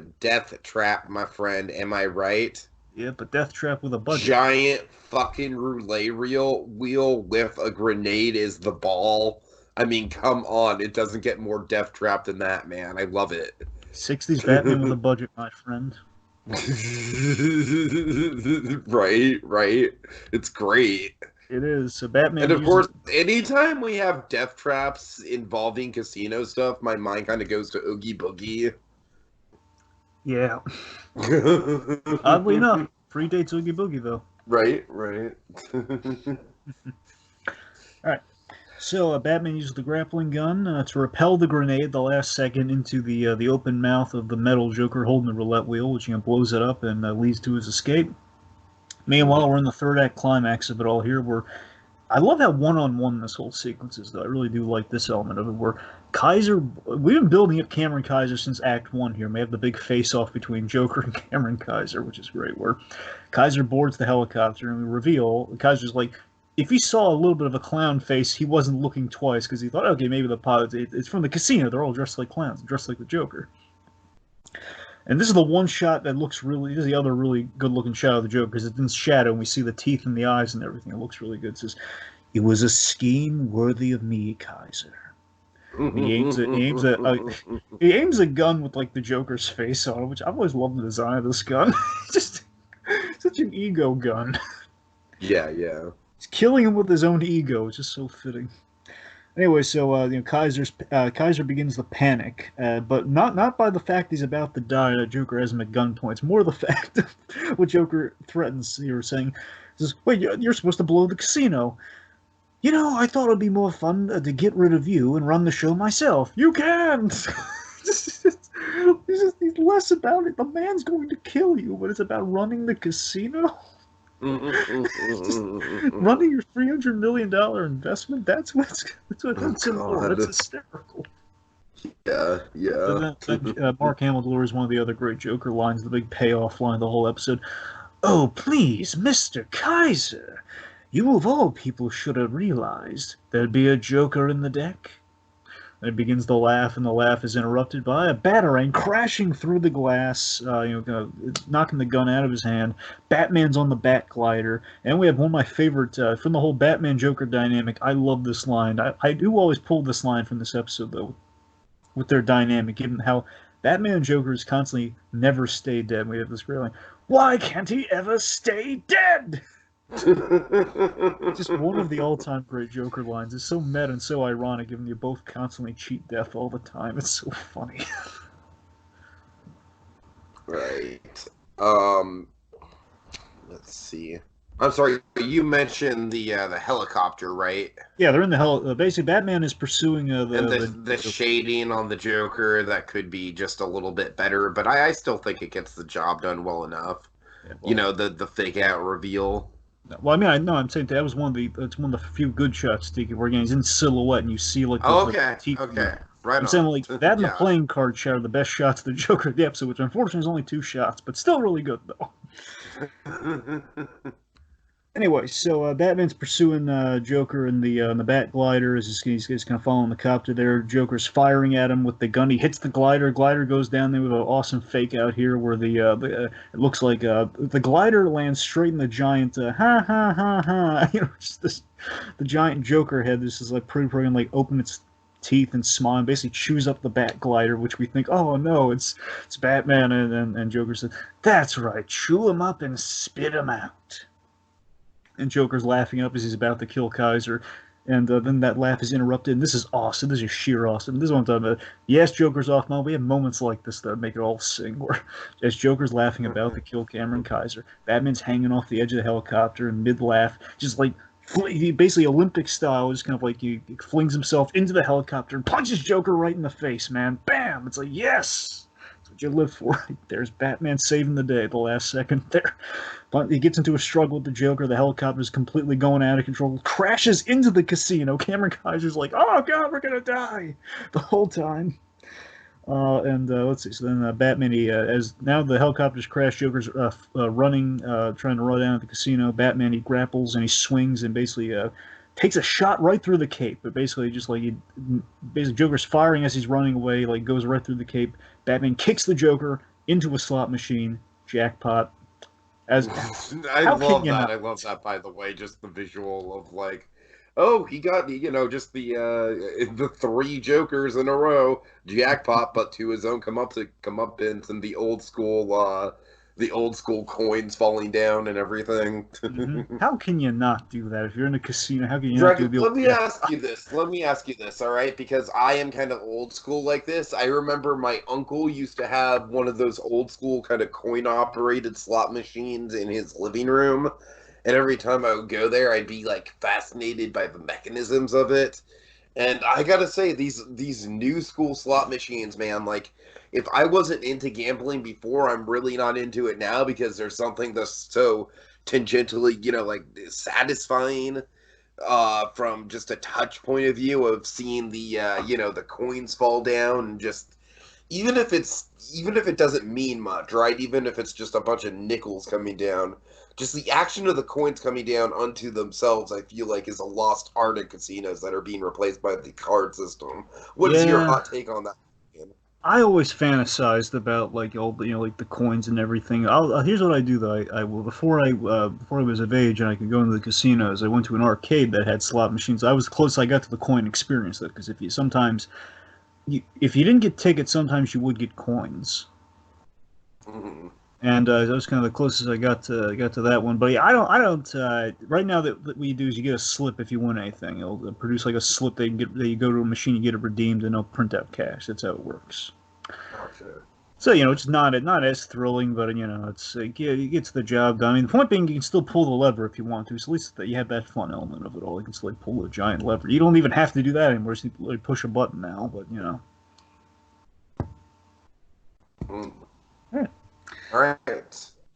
my friend. Am I right? Yeah, but Death Trap with a budget. Giant fucking roulette wheel with a grenade is the ball. I mean, come on. It doesn't get more Death Trap than that, man. I love it. 60s Batman with a budget, my friend. Right. It's great. It is. So Batman. And of course, anytime we have death traps involving casino stuff, my mind kind of goes to Oogie Boogie. Yeah. Oddly enough, predates Oogie Boogie though. Right. All right. So Batman uses the grappling gun to repel the grenade the last second into the open mouth of the metal Joker holding the roulette wheel, which blows it up and leads to his escape. Meanwhile, we're in the third act climax of it all here, where I love how one-on-one this whole sequence is, though. I really do like this element of it, where Kaiser... We've been building up Cameron Kaiser since Act 1 here. We have the big face-off between Joker and Cameron Kaiser, which is great, where Kaiser boards the helicopter, and we reveal... Kaiser's like... If he saw a little bit of a clown face, he wasn't looking twice, because he thought, okay, maybe the pilot... It's from the casino. They're all dressed like clowns, dressed like the Joker. And this is the one shot that looks really... This is the other really good-looking shot of the Joker, because it's in shadow, and we see the teeth and the eyes and everything. It looks really good. It says, "It was a scheme worthy of me, Kaiser." He aims a gun with, like, the Joker's face on it, which I've always loved the design of this gun. Just such an ego gun. Yeah. He's killing him with his own ego. It's just so fitting. Anyway, so Kaiser begins to panic, but not by the fact he's about to die. Joker has him at gunpoint. It's more the fact of what Joker threatens. You're saying, says, "Wait, you're supposed to blow the casino. You know, I thought it'd be more fun to get rid of you and run the show myself. You can't." He's less about it. The man's going to kill you, but it's about running the casino. Just running your $300 million investment, that's what's in for. That's hysterical. Yeah. Mark Hamill delivers one of the other great Joker lines, the big payoff line of the whole episode. "Oh, please, Mr. Kaiser, you of all people should have realized there'd be a Joker in the deck." And it begins to laugh, and the laugh is interrupted by a batarang crashing through the glass, knocking the gun out of his hand. Batman's on the bat glider, and we have one of my favorite from the whole Batman-Joker dynamic. I love this line. I do always pull this line from this episode, though, with their dynamic, given how Batman and Joker is constantly never stay dead. We have this great line, "Why can't he ever stay dead?" Just one of the all-time great Joker lines. It's so meta and so ironic, given you both constantly cheat death all the time. It's so funny. Right. Let's see. I'm sorry, you mentioned the helicopter, right? Yeah, they're in the hell. Basically, Batman is pursuing And the the shading on the Joker that could be just a little bit better, but I still think it gets the job done well enough. yeah, You well, know, the fake out reveal. well, I mean, I know I'm saying that was one of the few good shots, Tiki, where again he's in silhouette and you see like Oh, the okay, Tiki. okay, right I'm saying on. like that and the Yeah. playing card shot are the best shots of the Joker of the episode, which unfortunately is only 2 shots, but still really good though. Anyway, so Batman's pursuing Joker in the Bat glider. He's kind of following the copter there. Joker's firing at him with the gun. He hits the glider. Glider goes down there with an awesome fake out here where it looks like the glider lands straight in the giant ha ha ha ha. You know, just this the giant Joker head. This is like pretty like open its teeth and smile and basically chews up the Bat glider, which we think, oh no, it's Batman, and Joker said, that's right, chew him up and spit him out. And Joker's laughing up as he's about to kill Kaiser. And then that laugh is interrupted. And this is awesome. This is sheer awesome. This is what I'm talking about. Yes, Joker's off now. We have moments like this that make it all sing. Where as Joker's laughing about to kill Cameron Kaiser, Batman's hanging off the edge of the helicopter and mid laugh, just like he basically Olympic style, just kind of like he flings himself into the helicopter and punches Joker right in the face, man. Bam! It's like, yes! That's what you live for. There's Batman saving the day at the last second there. But he gets into a struggle with the Joker. The helicopter is completely going out of control. Crashes into the casino. Cameron Kaiser's like, "Oh God, we're gonna die!" the whole time. And let's see. So then Batman, as now the helicopter's crashed, Joker's running, trying to run down at the casino. Batman, he grapples and he swings and basically takes a shot right through the cape. But basically, just like basically Joker's firing as he's running away, like goes right through the cape. Batman kicks the Joker into a slot machine. Jackpot. As I how can love you that. not? I love that. By the way, just the visual of like, oh, he got just the three Jokers in a row, jackpot, but to his own comeuppance and the old school coins falling down and everything. How can you not do that if you're in a casino? How can you not do Dragon, the let old me ask jackpot? you this. Let me ask you this, all right? Because I am kind of old school like this. I remember my uncle used to have one of those old school kind of coin operated slot machines in his living room. And every time I would go there, I'd be like fascinated by the mechanisms of it. And I gotta say, these new school slot machines, man, like if I wasn't into gambling before, I'm really not into it now because there's something that's so tangentially, like satisfying from just a touch point of view of seeing the coins fall down and just even if it doesn't mean much, right? Even if it's just a bunch of nickels coming down, just the action of the coins coming down unto themselves, I feel like is a lost art in casinos that are being replaced by the card system. What is your Yeah, hot take on that? I always fantasized about like all the like the coins and everything. Here's what I do though. I will before I was of age and I could go into the casinos. I went to an arcade that had slot machines. I was close. I got to the coin experience though, because if you didn't get tickets, sometimes you would get coins. Mhm. And that was kind of the closest I got to that one. But yeah, I don't. Right now, that what we do is you get a slip if you win anything. It'll produce like a slip that you go to a machine, you get it redeemed, and they'll print out cash. That's how it works. Gotcha. So it's not as thrilling, but it's yeah, it gets the job done. I mean, the point being, you can still pull the lever if you want to. So at least you have that fun element of it all. You can still like pull a giant lever. You don't even have to do that anymore. You just push a button now. But Mm. Yeah. All right.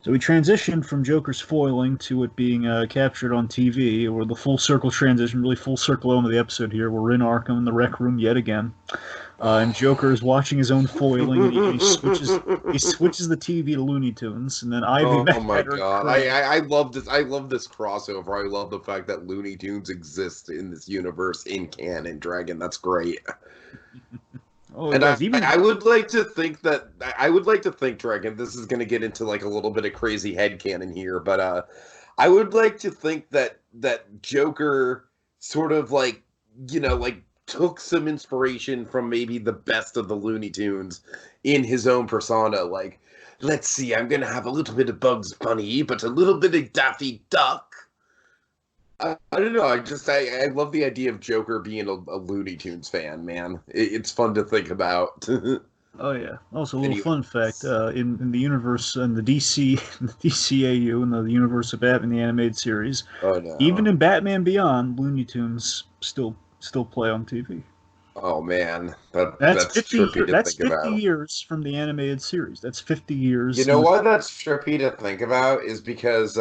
So we transitioned from Joker's foiling to it being captured on TV, or the full circle transition, really full circle element of the episode here. We're in Arkham in the rec room yet again, and Joker is watching his own foiling, and he switches the TV to Looney Tunes, and then Ivy Oh Mad my Hatter god. Crane. I love this. I love this crossover. I love the fact that Looney Tunes exist in this universe in canon. Dragon, that's great. Oh, it And does. Even I would like to think that I would like to think, Dragon, this is gonna get into like a little bit of crazy headcanon here, but I would like to think that Joker sort of like took some inspiration from maybe the best of the Looney Tunes in his own persona. Like, let's see, I'm gonna have a little bit of Bugs Bunny, but a little bit of Daffy Duck. I don't know. I love the idea of Joker being a Looney Tunes fan, man. It's fun to think about. Oh yeah. Also, a little Anyway, fun fact: in the universe, in the DC, in the DCAU, in the universe of Batman the animated series, oh even no. in Batman Beyond, Looney Tunes still play on TV. Oh man, That's that's 50 trippy year, to that's think 50 about. years from the animated series. That's 50 You years in know the why that's trippy to think about is because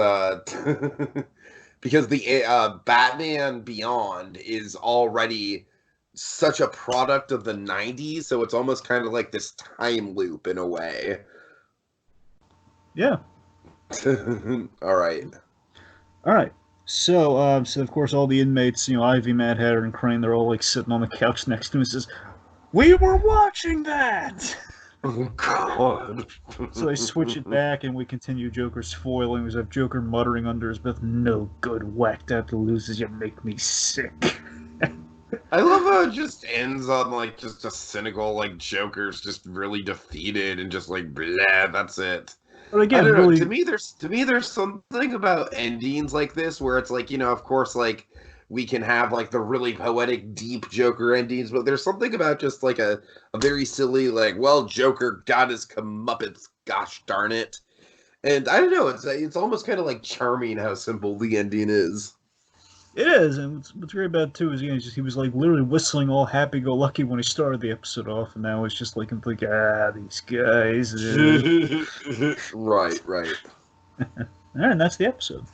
because the Batman Beyond is already such a product of the 90s, so it's almost kind of like this time loop in a way. Yeah. All right. All right. So of course all the inmates, Ivy, Mad Hatter, and Crane, they're all like sitting on the couch next to him and says, "We were watching that." Oh God. So they switch it back, and we continue Joker's foiling. We have Joker muttering under his breath, "No good, whacked out the losers. You make me sick." I love how it just ends on like just a cynical like Joker's just really defeated and just like blah, that's it. But I again, don't know. really, To me there's something about endings like this where it's like, of course like we can have like the really poetic deep Joker endings, but there's something about just like a very silly like, well, Joker got his comeuppance, gosh darn it. And I don't know, it's almost kind of like charming how simple the ending is. it is. And what's great about it too is he was like literally whistling all happy-go-lucky when he started the episode off, and now it's just like I'm thinking, these guys. Right, right. And that's the episode.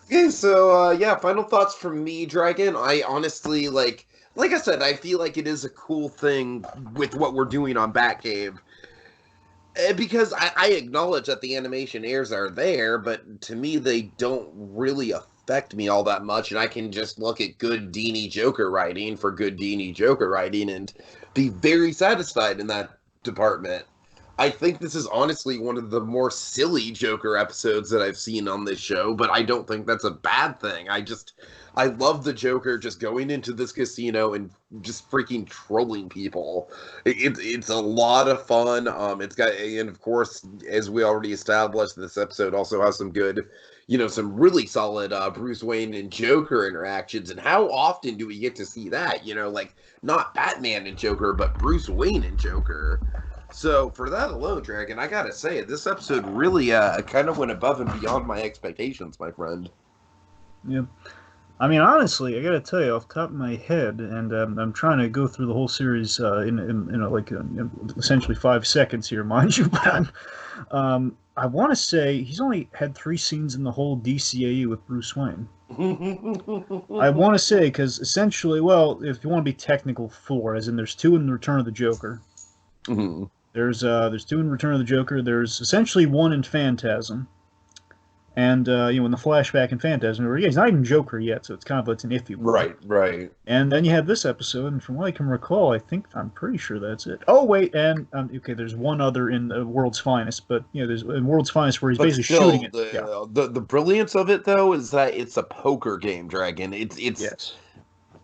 Okay, so yeah, final thoughts from me, Dragon. I honestly like I said, I feel like it is a cool thing with what we're doing on Batcave. Because I acknowledge that the animation errors are there, but to me they don't really affect me all that much, and I can just look at good Dini Joker writing for good Dini Joker writing and be very satisfied in that department. I think this is honestly one of the more silly Joker episodes that I've seen on this show, but I don't think that's a bad thing. I love the Joker just going into this casino and just freaking trolling people. It's a lot of fun. It's got, and of course, as we already established, this episode also has some good, some really solid Bruce Wayne and Joker interactions. And how often do we get to see that? Like not Batman and Joker, but Bruce Wayne and Joker. So for that alone, Dragon, I gotta say this episode really kind of went above and beyond my expectations, my friend. Yeah. I mean, honestly, I gotta tell you, off the top of my head, and I'm trying to go through the whole series in essentially 5 seconds here, mind you. But I want to say he's only had 3 scenes in the whole DCAU with Bruce Wayne. I want to say because essentially, well, if you want to be technical, 4, as in there's 2 in Return of the Joker. Mm-hmm. There's 2 in Return of the Joker. There's essentially 1 in Phantasm. And in the flashback in Phantasm, where he's not even Joker yet, so it's an iffy one. Right, right. And then you have this episode, and from what I can recall, I'm pretty sure that's it. Oh wait, and okay, there's one other in World's Finest, but there's in World's Finest where he's But basically still, shooting it. Yeah. the brilliance of it though is that it's a poker game, Dragon. It's Yes.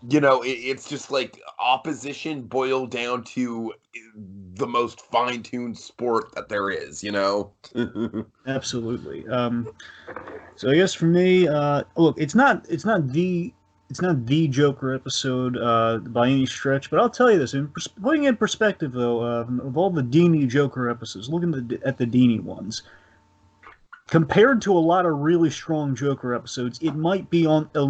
it's just like opposition boiled down to the most fine-tuned sport that there is. Absolutely. So I guess for me, look, it's not the Joker episode by any stretch, but I'll tell you this: putting in perspective, though, of all the Dini Joker episodes, looking at the Dini ones, compared to a lot of really strong Joker episodes, it might be on the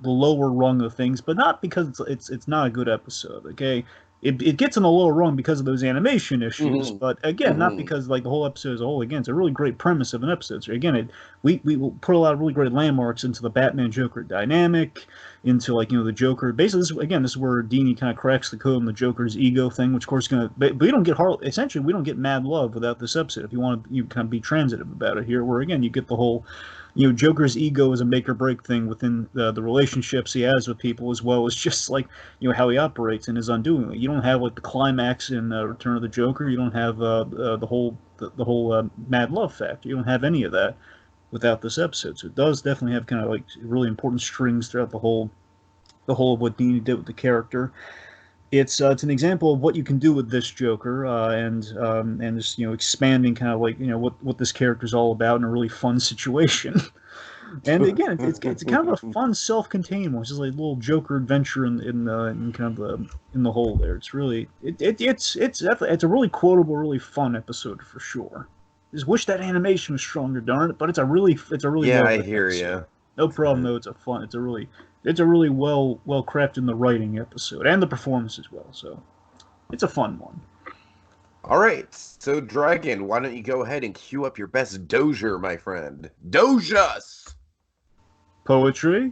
lower rung of things, but not because it's not a good episode. Okay, it gets on the lower rung because of those animation issues, but again, not because like the whole episode as a whole. Again, it's a really great premise of an episode. So again, we will put a lot of really great landmarks into the Batman Joker dynamic, into the Joker. Basically, this is where Dini kind of cracks the code on the Joker's ego thing, which of course but we don't get essentially we don't get mad love without this episode. If you want to, kind of be transitive about it here, where again you get the whole. Joker's ego is a make or break thing within the relationships he has with people, as well as just like how he operates and his undoing. You don't have like the climax in Return of the Joker. You don't have the whole mad love factor. You don't have any of that without this episode. So it does definitely have kind of like really important strings throughout the whole of what Dini did with the character. It's an example of what you can do with this Joker, and just expanding kind of like what this character is all about in a really fun situation. And again, it's kind of a fun self-contained one. It's just like a little Joker adventure in kind of in the hole there. It's really it's a really quotable, really fun episode for sure. Just wish that animation was stronger, darn it. But it's a really Yeah, well I written hear episode. you. No problem though. It's a really well crafted in the writing episode and the performance as well. So it's a fun one. All right, so Dragon, why don't you go ahead and cue up your best Dozier, my friend? Doge us! Poetry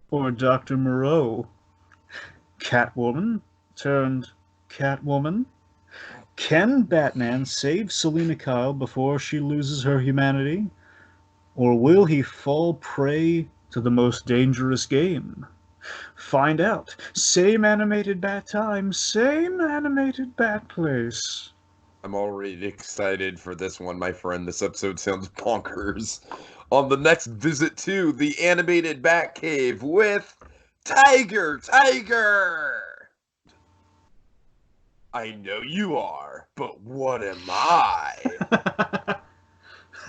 or Dr. Moreau? Catwoman turned Catwoman? Can Batman save Selina Kyle before she loses her humanity? Or will he fall prey to the most dangerous game? Find out. Same animated bat time, same animated bat place. I'm already excited for this one, my friend. This episode sounds bonkers. On the next visit to the animated Batcave with Tiger! I know you are, but what am I?